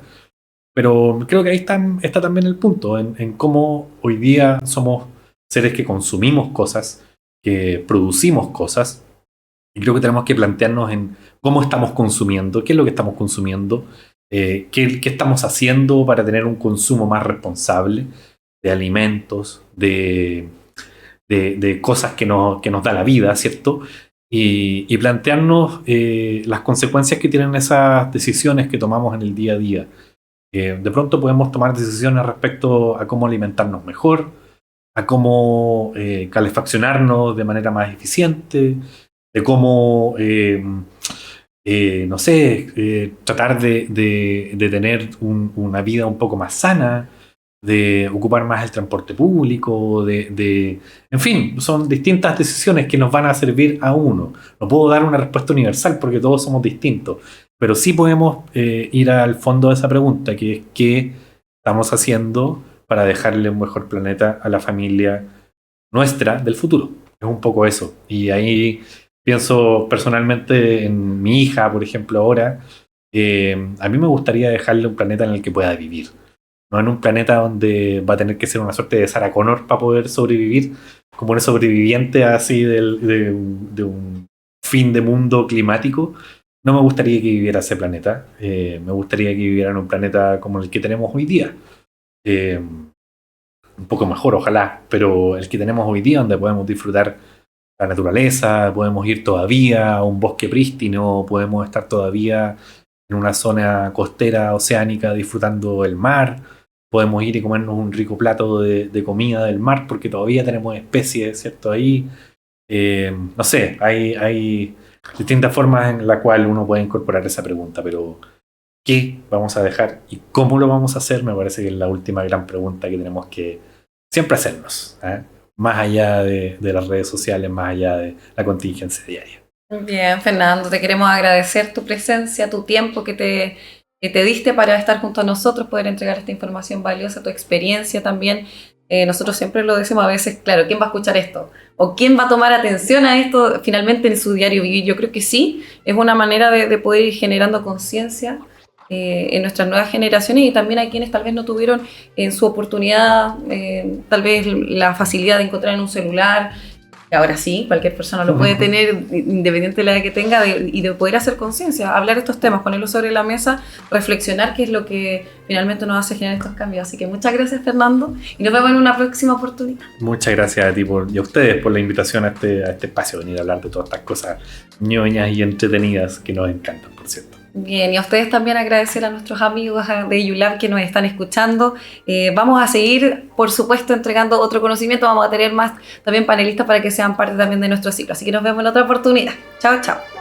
Pero creo que ahí está también el punto, en cómo hoy día somos seres que consumimos cosas, que producimos cosas, y creo que tenemos que plantearnos en cómo estamos consumiendo, qué es lo que estamos consumiendo, qué estamos haciendo para tener un consumo más responsable de alimentos, de cosas que nos da la vida, ¿cierto? Y plantearnos las consecuencias que tienen esas decisiones que tomamos en el día a día. De pronto podemos tomar decisiones respecto a cómo alimentarnos mejor, a cómo calefaccionarnos de manera más eficiente, de cómo, no sé, tratar de tener una vida un poco más sana, de ocupar más el transporte público, en fin, son distintas decisiones que nos van a servir a uno. No puedo dar una respuesta universal porque todos somos distintos, pero sí podemos ir al fondo de esa pregunta, que es qué estamos haciendo para dejarle un mejor planeta a la familia nuestra del futuro. Es un poco eso. Y ahí pienso personalmente en mi hija, por ejemplo, ahora. A mí me gustaría dejarle un planeta en el que pueda vivir. No en un planeta donde va a tener que ser una suerte de Sarah Connor para poder sobrevivir, como un sobreviviente así de un fin de mundo climático. No me gustaría que viviera ese planeta. Me gustaría que viviera en un planeta como el que tenemos hoy día. Un poco mejor, ojalá, pero el que tenemos hoy día, donde podemos disfrutar la naturaleza, podemos ir todavía a un bosque prístino, podemos estar todavía en una zona costera oceánica disfrutando el mar, podemos ir y comernos un rico plato de comida del mar porque todavía tenemos especies, ¿cierto? Ahí, no sé, hay distintas formas en las cuales uno puede incorporar esa pregunta, pero ¿qué vamos a dejar y cómo lo vamos a hacer? Me parece que es la última gran pregunta que tenemos que siempre hacernos, ¿eh? más allá de las redes sociales, más allá de la contingencia diaria. Bien, Fernando, te queremos agradecer tu presencia, tu tiempo que te diste para estar junto a nosotros, poder entregar esta información valiosa, tu experiencia también. Nosotros siempre lo decimos a veces, claro, ¿quién va a escuchar esto? ¿O quién va a tomar atención a esto finalmente en su diario vivir? Yo creo que sí, es una manera de poder ir generando conciencia en nuestras nuevas generaciones y también a quienes tal vez no tuvieron en su oportunidad, tal vez la facilidad de encontrar en un celular. Ahora sí, cualquier persona lo puede tener, independiente de la edad que tenga, y de poder hacer conciencia, hablar de estos temas, ponerlos sobre la mesa, reflexionar qué es lo que finalmente nos hace generar estos cambios. Así que muchas gracias, Fernando, y nos vemos en una próxima oportunidad. Muchas gracias a ti y a ustedes por la invitación a este espacio, venir a hablar de todas estas cosas ñoñas y entretenidas que nos encantan, por cierto. Bien, y a ustedes también agradecer a nuestros amigos de YouLab que nos están escuchando. Vamos a seguir, por supuesto, entregando otro conocimiento. Vamos a tener más también panelistas para que sean parte también de nuestro ciclo. Así que nos vemos en otra oportunidad. Chao, chao.